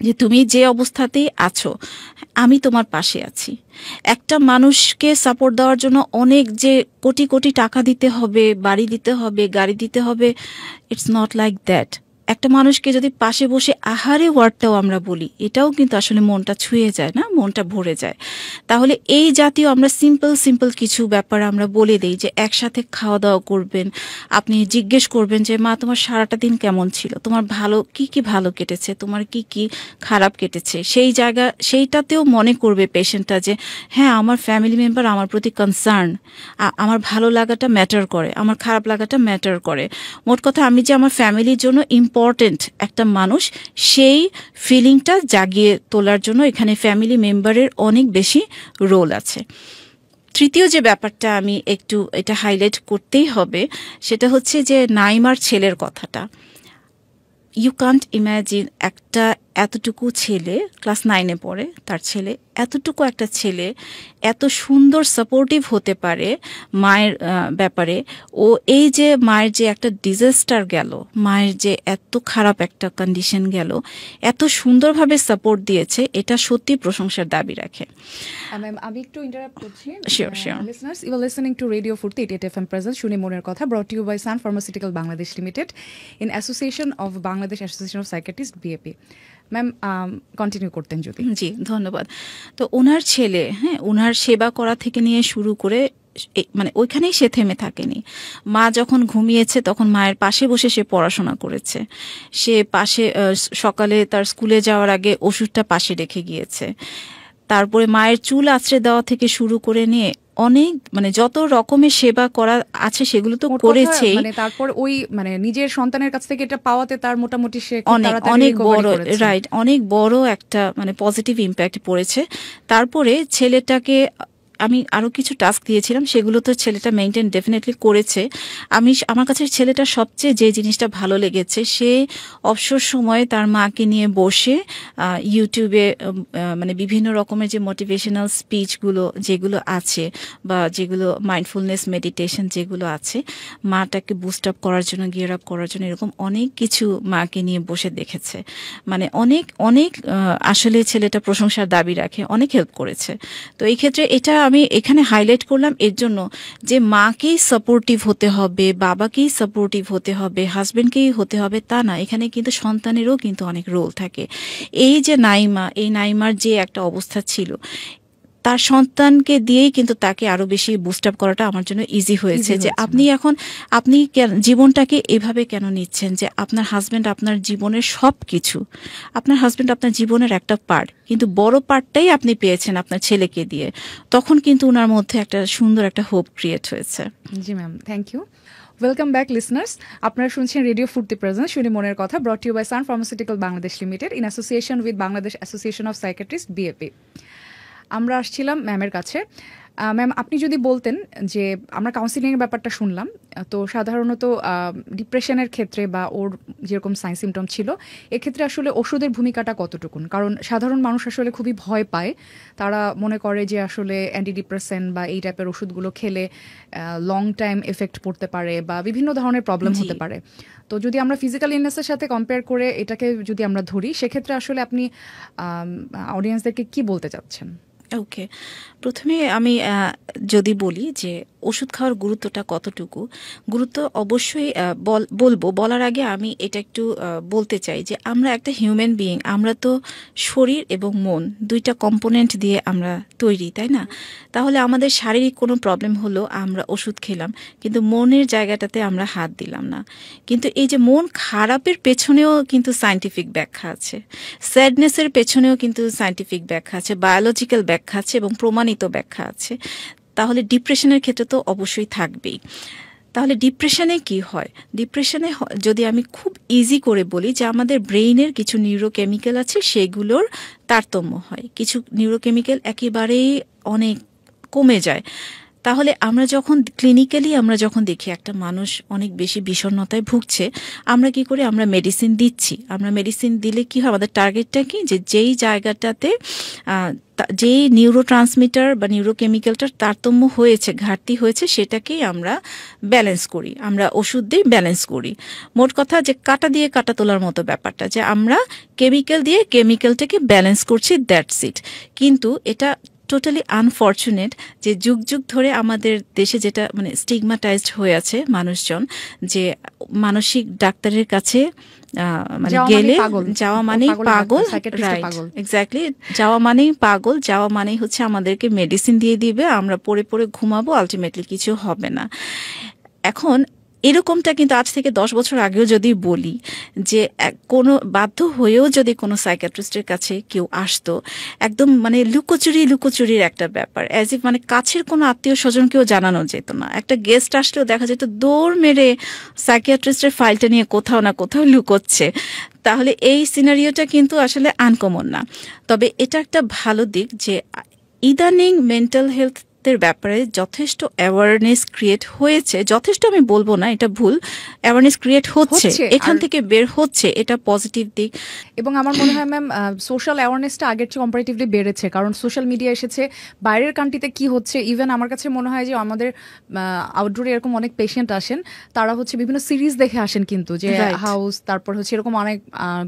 যে তুমি যে অবস্থাতেই আছো আমি তোমার পাশে আছি। একটা মানুষকে সাপোর্ট দেওয়ার জন্য অনেক যে কোটি কোটি টাকা দিতে হবে, বাড়ি দিতে হবে, গাড়ি দিতে হবে, ইটস নট লাইক দ্যাট। একটা মানুষকে যদি পাশে বসে আহারে ওয়ার্ডটাও আমরা বলি, এটাও কিন্তু আসলে মনটা ছুঁয়ে যায় না, মনটা ভরে যায়। তাহলে এই জাতীয় আমরা সিম্পল কিছু ব্যাপার আমরা বলে দেই যে একসাথে খাওয়া দাওয়া করবেন, আপনি জিজ্ঞেস করবেন যে মা তোমার সারাটা দিন কেমন ছিল, তোমার কি ভালো কেটেছে, তোমার কি খারাপ কেটেছে, সেইটাতেও মনে করবে পেশেন্টটা যে হ্যাঁ আমার ফ্যামিলি মেম্বার আমার প্রতি কনসার্ন, আমার ভালো লাগাটা ম্যাটার করে, আমার খারাপ লাগাটা ম্যাটার করে। মোট কথা আমি যে আমার ফ্যামিলির জন্য ইম্পর্টেন্ট একটা মানুষ, সেই ফিলিংটা জাগিয়ে তোলার জন্য এখানে ফ্যামিলি মেম্বারের অনেক বেশি রোল আছে। তৃতীয় যে ব্যাপারটা আমি একটু এটা হাইলাইট করতেই হবে, সেটা হচ্ছে যে নাইমার ছেলের কথাটা। ইউ কান্ট ইম্যাজিন একটা এতটুকু ছেলে, ক্লাস 9-এ পড়ে তার ছেলে, এতটুকু একটা ছেলে এত সুন্দর সাপোর্টিভ হতে পারে মায়ের ব্যাপারে। ও এই যে মায়ের যে একটা ডিজাস্টার গেল, মায়ের যে এত খারাপ একটা কন্ডিশন গেল, এত সুন্দরভাবে সাপোর্ট দিয়েছে, এটা সত্যি প্রশংসার দাবি রাখে। আমি একটু ইন্টারাপ্ট করছি। Sure. Listeners, you are listening to Radio Furti 88 FM present শুনি মনের কথা, brought to you by Sun Pharmaceutical Bangladesh Limited in association of Bangladesh Association of Psychiatrists, BAP. Ma'am continue করতেন যদি। জি, ধন্যবাদ। তো ওনার ছেলে, হ্যাঁ, ওনার সেবা করা থেকে নিয়ে শুরু করে মানে ওইখানেই সে থেমে থাকেনি। মা যখন ঘুমিয়েছে তখন মায়ের পাশে বসে সে পড়াশোনা করেছে, সে পাশে সকালে তার স্কুলে যাওয়ার আগে ওষুধটা পাশে রেখে গিয়েছে, তারপরে মায়ের চুল আঁচড়ে দেওয়া থেকে শুরু করে নিয়ে অনেক মানে যত রকমের সেবা করা আছে সেগুলো তো করেছে। মানে তারপর ওই মানে নিজের সন্তানের কাছ থেকে এটা পাওয়াতে তার মোটামুটি সে অনেক বড়, রাইট, অনেক বড় একটা মানে পজিটিভ ইম্প্যাক্ট পড়েছে। তারপরে ছেলেটাকে আমি আরো কিছু টাস্ক দিয়েছিলাম, সেগুলো তো ছেলেটা মেইনটেইন ডেফিনেটলি করেছে। আমার কাছে ছেলেটা সবচেয়ে যে জিনিসটা ভালো লেগেছে, সে অবসর সময়ে তার মাকে নিয়ে বসে ইউটিউবে মানে বিভিন্ন রকমের যে মোটিভেশনাল স্পিচগুলো যেগুলো আছে বা যেগুলো মাইন্ডফুলনেস মেডিটেশন যেগুলো আছে, মাটাকে বুস্ট আপ করার জন্য, গিয়ার আপ করার জন্য, এরকম অনেক কিছু মাকে নিয়ে বসে দেখেছে। মানে অনেক আসলে ছেলেটা প্রশংসার দাবি রাখে, অনেক হেল্প করেছে। তো এই ক্ষেত্রে এটা আমি এখানে হাইলাইট করলাম এর জন্য যে মাকেই সাপোর্টিভ হতে হবে, বাবাকেই সাপোর্টিভ হতে হবে, হাজবেন্ডকেই হতে হবে তা না, এখানে কিন্তু সন্তানেরও কিন্তু অনেক রোল থাকে। এই যে নাইমার যে একটা অবস্থা ছিল, তার সন্তানকে দিয়েই কিন্তু তাকে আরো বেশি বুস্ট আপ করাটা আমার জন্য ইজি হয়েছে। যে আপনি জীবনটাকে এভাবে কেন নিচ্ছেন যে আপনার হাজবেন্ড আপনার জীবনের সবকিছু, আপনার হাজবেন্ড আপনার জীবনের একটা পার্ট, কিন্তু বড় পার্টটাই আপনি পেয়েছেন আপনার ছেলেকে দিয়ে। তখন কিন্তু ওনার মধ্যে একটা সুন্দর একটা হোপ ক্রিয়েট হয়েছে। জি ma'am, thank you. Welcome back listeners, আপনারা শুনছেন রেডিও ফুর্তি প্রেজেন্ট শুনি মনের কথা, brought you by Sun pharmaceutical Bangladesh limited in association with Bangladesh association of psychiatrist BAP. আমরা আসছিলাম ম্যামের কাছে। ম্যাম, আপনি যদি বলতেন যে আমরা কাউন্সিলিংয়ের ব্যাপারটা শুনলাম, তো সাধারণত ডিপ্রেশনের ক্ষেত্রে বা ওর যেরকম সাইন সিমটম ছিল এক্ষেত্রে আসলে ওষুধের ভূমিকাটা কতটুকুন? কারণ সাধারণ মানুষ আসলে খুবই ভয় পায়, তারা মনে করে যে আসলে অ্যান্টিডিপ্রেসেন্ট বা এই টাইপের ওষুধগুলো খেলে লং টাইম এফেক্ট পড়তে পারে বা বিভিন্ন ধরনের প্রবলেম হতে পারে। তো যদি আমরা ফিজিক্যাল ইলনেসের সাথে কম্পেয়ার করে এটাকে যদি আমরা ধরি, সেক্ষেত্রে আসলে আপনি অডিয়েন্সদেরকে কি বলতে চাচ্ছেন? ওকে, প্রথমে আমি যদি বলি যে ওষুধ খাওয়ার গুরুত্বটা কতটুকু, গুরুত্ব অবশ্যই বলার আগে আমি এটা একটু বলতে চাই যে আমরা একটা হিউম্যান বিইং, আমরা তো শরীর এবং মন দুইটা কম্পোনেন্ট দিয়ে আমরা তৈরি, তাই না? তাহলে আমাদের শারীরিক কোনো প্রবলেম হলো আমরা ওষুধ খেলাম, কিন্তু মনের জায়গাটাতে আমরা হাত দিলাম না। কিন্তু এই যে মন খারাপের পেছনেও কিন্তু সায়েন্টিফিক ব্যাখ্যা আছে, স্যাডনেসের পেছনেও কিন্তু সায়েন্টিফিক ব্যাখ্যা আছে, বায়োলজিক্যাল ব্যাখ্যা আছে এবং প্রমাণিত ব্যাখ্যা আছে। তাহলে ডিপ্রেশনের ক্ষেত্রে তো অবশ্যই থাকবেই। তাহলে ডিপ্রেশনে কি হয়? ডিপ্রেশনে যদি আমি খুব ইজি করে বলি যে আমাদের ব্রেইনের কিছু নিউরোকেমিক্যাল আছে, সেগুলোর তারতম্য হয়, কিছু নিউরোকেমিক্যাল একেবারেই অনেক কমে যায়। তাহলে আমরা যখন ক্লিনিক্যালি আমরা যখন দেখি একটা মানুষ অনেক বেশি বিষণ্ণতায় ভুগছে, আমরা কি করি? আমরা মেডিসিন দিচ্ছি। আমরা মেডিসিন দিলে কি হয়? আমাদের টার্গেটটা কি? যে যেই জায়গাটাতে যেই নিউরো ট্রান্সমিটার বা নিউরোকেমিক্যালটার তারতম্য হয়েছে, ঘাটতি হয়েছে, সেটাকেই আমরা ব্যালেন্স করি, আমরা ওষুধ দিয়ে ব্যালেন্স করি। মোট কথা যে কাঁটা দিয়ে কাঁটা তোলার মতো ব্যাপারটা, যে আমরা কেমিক্যাল দিয়ে কেমিক্যালটাকে ব্যালেন্স করছি, দ্যাটস ইট। কিন্তু এটা টোটালি আনফরচুনেট যে যুগ যুগ ধরে আমাদের দেশে যেটা মানে স্টিগমাটাইজড হয়ে আছে মানুষজন, যে মানসিক ডাক্তারের কাছে মানে গেলে যাওয়া মানেই পাগল, রাইট, এক্স্যাক্টলি, যাওয়া মানেই পাগল, যাওয়া মানেই হচ্ছে আমাদেরকে মেডিসিন দিয়ে দিবে, আমরা পড়ে পড়ে ঘুমাবো, আলটিমেটলি কিছু হবে না। এখন এরকমটা কিন্তু আজ থেকে 10 বছর আগেও যদি বলি যে কোনো বাধ্য হয়েও যদি কোনো সাইকিয়াট্রিস্টের কাছে কেউ আসতো, একদম মানে লুকোচুরির একটা ব্যাপার, অ্যাজ ইফ মানে কাছের কোনো আত্মীয় স্বজনকেও জানানো যেত না। একটা গেস্ট আসলেও দেখা যেত দৌড় মেরে সাইকিয়াট্রিস্টের ফাইলটা নিয়ে কোথাও না কোথাও লুকোচ্ছে। তাহলে এই সিনারিওটা কিন্তু আসলে আনকমন না। তবে এটা একটা ভালো দিক যে ইদানিং মেন্টাল হেলথ ব্যাপারে যথেষ্ট অ্যাওয়ারনেস ক্রিয়েট হয়েছে, যথেষ্ট আমি বলবো না, এটা ভুল, অ্যাওয়ারনেস ক্রিয়েট হচ্ছে, এখান থেকে বের হচ্ছে, এটা পজিটিভ দিক। এবং আমার মনে হয় ম্যাম সোশ্যাল অ্যাওয়ারনেসটা আগের চেয়ে কম্পারেটিভলি বেড়েছে, কারণ সোশ্যাল মিডিয়া এসেছে, বাইরের কান্ট্রিতে কি হচ্ছে, ইভেন আমার কাছে মনে হয় যে আমাদের আউটডোরে এরকম অনেক পেশেন্ট আসেন, তারা হচ্ছে বিভিন্ন সিরিজ দেখে আসেন, কিন্তু যে হাউস, তারপর হচ্ছে এরকম অনেক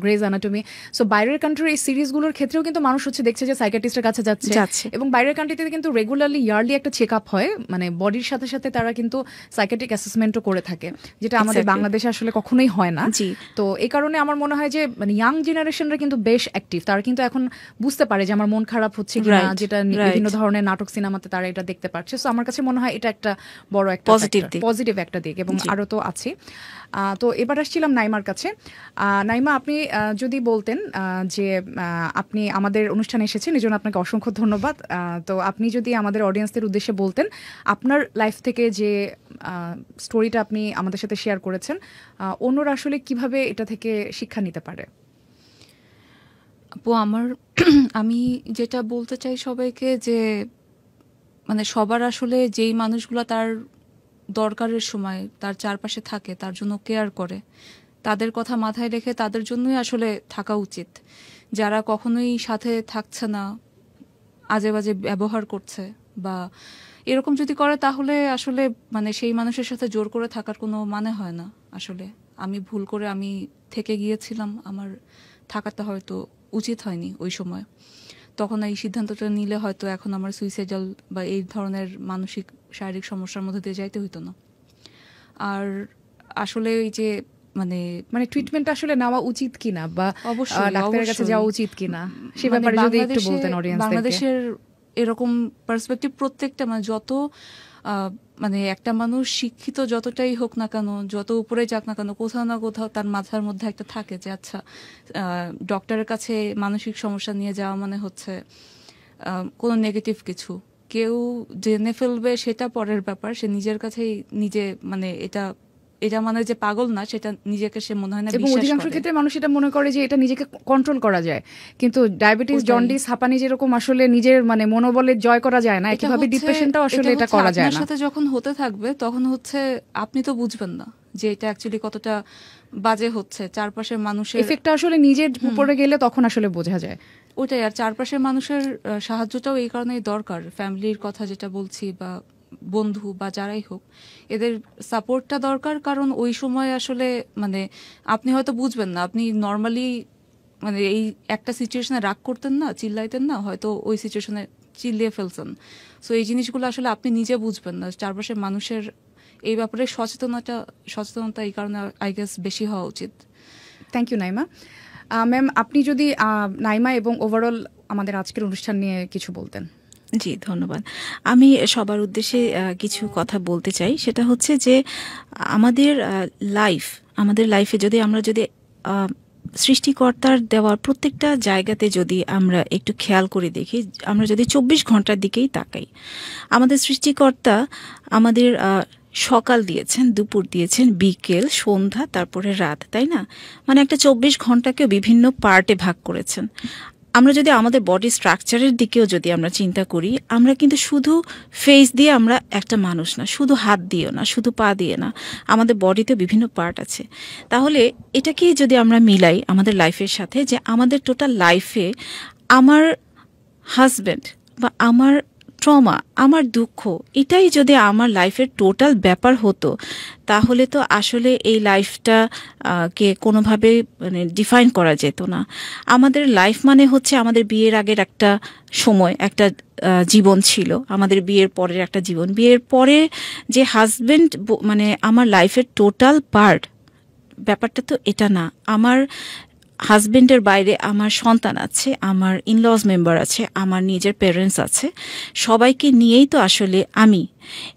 গ্রেজ অ্যানাটমি। সো বাইরের কান্ট্রির এই সিরিজগুলোর ক্ষেত্রেও কিন্তু মানুষ হচ্ছে দেখছে যে সাইকিয়াট্রিস্টের কাছে যাচ্ছে, এবং বাইরের কান্ট্রিতে কিন্তু রেগুলারলি একটা চেক আপ হয়, মানে বডির সাথে সাথে তারা কিন্তু সাইকিয়াট্রিক অ্যাসেসমেন্টও করে থাকে, যেটা আমাদের বাংলাদেশে আসলে কখনোই হয় না। তো এই কারণে আমার মনে হয় যে মানে ইয়াং জেনারেশনরা কিন্তু বেশ অ্যাক্টিভ, তারা কিন্তু এখন বুঝতে পারে যে আমার মন খারাপ হচ্ছে কিনা, যেটা বিভিন্ন ধরনের নাটক সিনেমাতে তারা এটা দেখতে পাচ্ছে। সো আমার কাছে মনে হয় এটা একটা বড় একটা পজিটিভ একটা দিক, এবং আরো তো আছে। তো এবার আসছিলাম নাইমার কাছে। নাইমা, আপনি যদি বলতেন যে আপনি আমাদের অনুষ্ঠানে এসেছেন, এই জন্য আপনাকে অসংখ্য ধন্যবাদ। তো আপনি যদি আমাদের অডিয়েন্সদের উদ্দেশ্যে বলতেন আপনার লাইফ থেকে যে স্টোরিটা আপনি আমাদের সাথে শেয়ার করেছেন, অন্যরা আসলে কিভাবে এটা থেকে শিক্ষা নিতে পারে। আপু, আমি যেটা বলতে চাই সবাইকে, যে মানে সবার আসলে যেই মানুষগুলো তার দরকারের সময় তার চারপাশে থাকে, তার জন্য কেয়ার করে, তাদের কথা মাথায় রেখে তাদের জন্যই আসলে থাকা উচিত। যারা কখনোই সাথে থাকছে না, আজে বাজে ব্যবহার করছে বা এরকম যদি করে, তাহলে আসলে মানে সেই মানুষের সাথে জোর করে থাকার কোনো মানে হয় না। আসলে আমি ভুল করে আমি থেকে গিয়েছিলাম, আমার থাকাটা হয়তো উচিত হয়নি ওই সময়, তখন এই সিদ্ধান্তটা নিলে হয়তো এখন আমার সুইসাইডাল বা এই ধরনের মানসিক শারীরিক সমস্যার মধ্যে দিয়ে যাইতে হইতো না। আর আসলে এই যে মানে ট্রিটমেন্ট আসলে নেওয়া উচিত কিনা বা অবশ্যই ডাক্তারের কাছে যাওয়া উচিত কিনা, সে ব্যাপারে যদি একটু বলতেন অডিয়েন্সদেরকে। বাংলাদেশের এরকম পার্সপেক্টিভ প্রত্যেকটা মানে যত মানে একটা মানুষ শিক্ষিত যতটাই হোক না কেন, যত উপরে যাক না কেন, কোথাও না কোথাও তার মাথার মধ্যে একটা থাকে যে আচ্ছা ডক্টরের কাছে মানসিক সমস্যা নিয়ে যাওয়া মানে হচ্ছে কোনো নেগেটিভ কিছু। কেউ জেনে ফেলবে সেটা পরের ব্যাপার, সে নিজের কাছেই নিজে মানে এটা মানে যে পাগল না সেটা নিজেকে সে মনে হয় না এবং অধিকাংশ ক্ষেত্রে মানুষ এটা মনে করে যে এটা নিজেকে কন্ট্রোল করা যায়, কিন্তু ডায়াবেটিস, জন্ডিস, হাঁপানি যেরকম আসলে নিজের মানে মনোবলে জয় করা যায় না, একইভাবে ডিপ্রেশনটাও আসলে এটা করা যায় না। আপনার সাথে যখন হতে থাকবে তখন হচ্ছে আপনি তো বুঝবেন না যে এটা অ্যাকচুয়ালি কতটা বাজে হচ্ছে, চারপাশের মানুষের এফেক্টটা আসলে নিজের উপরে গেলে তখন আসলে বোঝা যায়। ওটাই, আর চারপাশের মানুষের সাহায্যটাও এই কারণেই দরকার, ফ্যামিলির কথা যেটা বলছি বা বন্ধু বা যারাই হোক, এদের সাপোর্টটা দরকার। কারণ ওই সময় আসলে মানে আপনি হয়তো বুঝবেন না, আপনি নর্মালি মানে এই একটা সিচুয়েশনে রাগ করতেন না, চিল্লাইতেন না, হয়তো ওই সিচুয়েশনে চিল্লিয়ে ফেলছেন। সো এই জিনিসগুলো আসলে আপনি নিজে বুঝবেন না, চারপাশের মানুষের এই ব্যাপারে সচেতনতা এই কারণে আই গেস বেশি হওয়া উচিত। Thank you Naima. ম্যাম, আপনি যদি নাইমা এবং ওভারঅল আমাদের আজকের অনুষ্ঠান নিয়ে কিছু বলতেন। জি, ধন্যবাদ। আমি সবার উদ্দেশ্যে কিছু কথা বলতে চাই। সেটা হচ্ছে যে আমাদের লাইফে যদি আমরা সৃষ্টিকর্তার দেওয়ার প্রত্যেকটা জায়গাতে যদি আমরা একটু খেয়াল করে দেখি, আমরা যদি 24 ঘন্টার দিকেই তাকাই, আমাদের সৃষ্টিকর্তা আমাদের সকাল দিয়েছেন, দুপুর দিয়েছেন, বিকেল, সন্ধ্যা, তারপরে রাত, তাই না? মানে একটা 24 ঘন্টাকে বিভিন্ন পার্টে ভাগ করেছেন। আমরা যদি আমাদের বডি স্ট্রাকচারের দিকেও যদি আমরা চিন্তা করি, আমরা কিন্তু শুধু ফেস দিয়ে আমরা একটা মানুষ না, শুধু হাত দিয়েও না, শুধু পা দিয়ে না, আমাদের বডিতে বিভিন্ন পার্ট আছে। তাহলে এটাকেই যদি আমরা মিলাই আমাদের লাইফের সাথে, যে আমাদের টোটাল লাইফে আমার হাজব্যান্ড বা আমার ট্রমা, আমার দুঃখ, এটাই যদি আমার লাইফের টোটাল ব্যাপার হতো, তাহলে তো আসলে এই লাইফটা কে কোনোভাবে মানে ডিফাইন করা যেত না। আমাদের লাইফ মানে হচ্ছে আমাদের বিয়ের আগের একটা সময়, একটা জীবন ছিল, আমাদের বিয়ের পরের একটা জীবন, বিয়ের পরে যে হাজবেন্ড মানে আমার লাইফের টোটাল পার্ট, ব্যাপারটা তো এটা না। আমার হাজবেন্ডের বাইরে আমার সন্তান আছে, আমার ইনলজ মেম্বার আছে, আমার নিজের প্যারেন্টস আছে, সবাইকে নিয়েই তো আসলে আমি।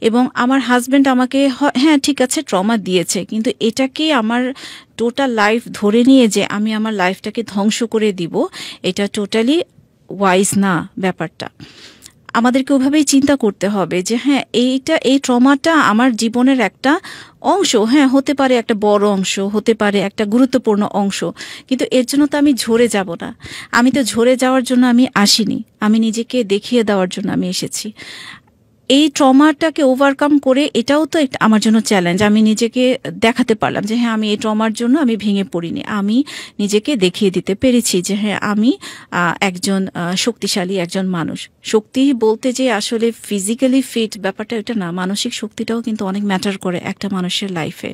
এবং আমার হাজবেন্ড আমাকে হ্যাঁ ঠিক আছে ট্রমা দিয়েছে, কিন্তু এটাকে আমার টোটাল লাইফ ধরে নিয়ে যে আমি আমার লাইফটাকে ধ্বংস করে দিব, এটা টোটালি ওয়াইজ না ব্যাপারটা। আমাদেরকে ওভাবেই চিন্তা করতে হবে যে হ্যাঁ এই ট্রমাটা আমার জীবনের একটা অংশ, হ্যাঁ হতে পারে একটা বড় অংশ, হতে পারে একটা গুরুত্বপূর্ণ অংশ, কিন্তু এর জন্য তো আমি ঝরে যাব না। আমি তো ঝরে যাওয়ার জন্য আমি আসিনি, আমি নিজেকে দেখিয়ে দেওয়ার জন্য আমি এসেছি। এই ট্রমাটাকে ওভারকাম করে, এটাও তো আমার জন্য চ্যালেঞ্জ। আমি নিজেকে দেখাতে পারলাম যে হ্যাঁ আমি এই ট্রমার জন্য আমি ভেঙে পড়িনি, আমি নিজেকে দেখিয়ে দিতে পেরেছি যে হ্যাঁ আমি একজন শক্তিশালী একজন মানুষ। শক্তি বলতে যে আসলে ফিজিক্যালি ফিট ব্যাপারটা এটা না, মানসিক শক্তিটাও কিন্তু অনেক ম্যাটার করে একটা মানুষের লাইফে।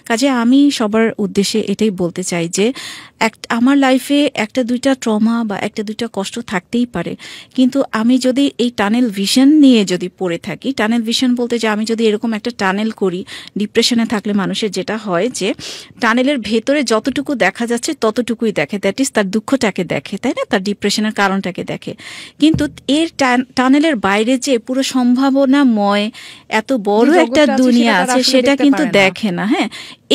কাজে আমি সবার উদ্দেশ্যে এটাই বলতে চাই যে আমার লাইফে একটা দুইটা ট্রমা বা একটা দুইটা কষ্ট থাকতেই পারে, কিন্তু আমি যদি এই টানেল ভিশন নিয়ে যদি পড়ে থাকি, টানেল ভিশন বলতে যে আমি যদি এরকম একটা টানেল করি, ডিপ্রেশনে থাকলে মানুষের যেটা হয় যে টানেলের ভেতরে যতটুকু দেখা যাচ্ছে ততটুকুই দেখে, দ্যাট ইজ তার দুঃখটাকে দেখে, তাই না, তার ডিপ্রেশনের কারণটাকে দেখে। কিন্তু এর টানেলের বাইরে যে পুরো সম্ভাবনাময় এত বড় একটা দুনিয়া আছে সেটা কিন্তু দেখে না। হ্যাঁ,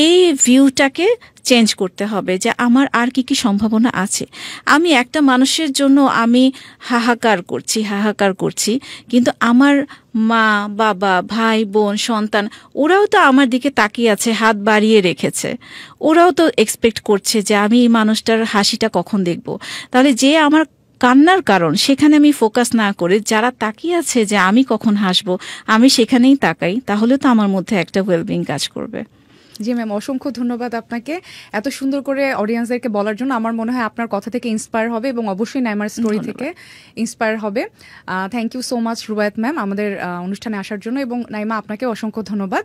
এই ভিউটাকে চেঞ্জ করতে হবে যে আমার আর কি কি সম্ভাবনা আছে। আমি একটা মানুষের জন্য আমি হাহাকার করছি, কিন্তু আমার মা, বাবা, ভাই, বোন, সন্তান, ওরাও তো আমার দিকে তাকিয়ে আছে, হাত বাড়িয়ে রেখেছে, ওরাও তো এক্সপেক্ট করছে যে আমি এই মানুষটার হাসিটা কখন দেখব। তাহলে যে আমার কান্নার কারণ, সেখানে আমি ফোকাস না করে যারা তাকিয়ে আছে যে আমি কখন হাসবো, আমি সেখানেই তাকাই, তাহলে তো আমার মধ্যে একটা ওয়েলবিং কাজ করবে। জি ম্যাম, অসংখ্য ধন্যবাদ আপনাকে এত সুন্দর করে অডিয়েন্সদেরকে বলার জন্য। আমার মনে হয় আপনার কথা থেকে ইন্সপায়ার হবে এবং অবশ্যই নাইমার স্টোরি থেকে ইন্সপায়ার হবে। Thank you so much Rubayat ma'am আমাদের অনুষ্ঠানে আসার জন্য, এবং নাইমা আপনাকে অসংখ্য ধন্যবাদ।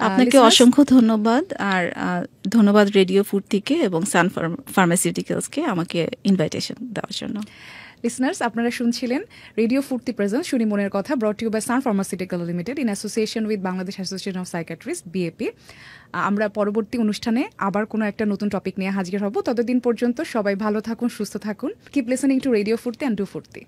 আপনাকে অসংখ্য ধন্যবাদ, আর ধন্যবাদ রেডিও ফুর্তিকে এবং সান ফার্মাসিউটিক্যালসকে আমাকে ইনভাইটেশন দেওয়ার জন্য। লিসনার্স, আপনারা শুনছিলেন রেডিও ফুর্তি প্রেজেন্স শুনি মনের কথা, brought you by Sun pharmaceutical limited in association with Bangladesh association of psychiatrist BAP. আমরা পরবর্তী অনুষ্ঠানে আবার কোনো একটা নতুন টপিক নিয়ে হাজির হব। ততদিন পর্যন্ত সবাই ভালো থাকুন, সুস্থ থাকুন। কিপ লিসেনিং টু রেডিও ফুর্তি অ্যান্ড ডু ফুর্তি।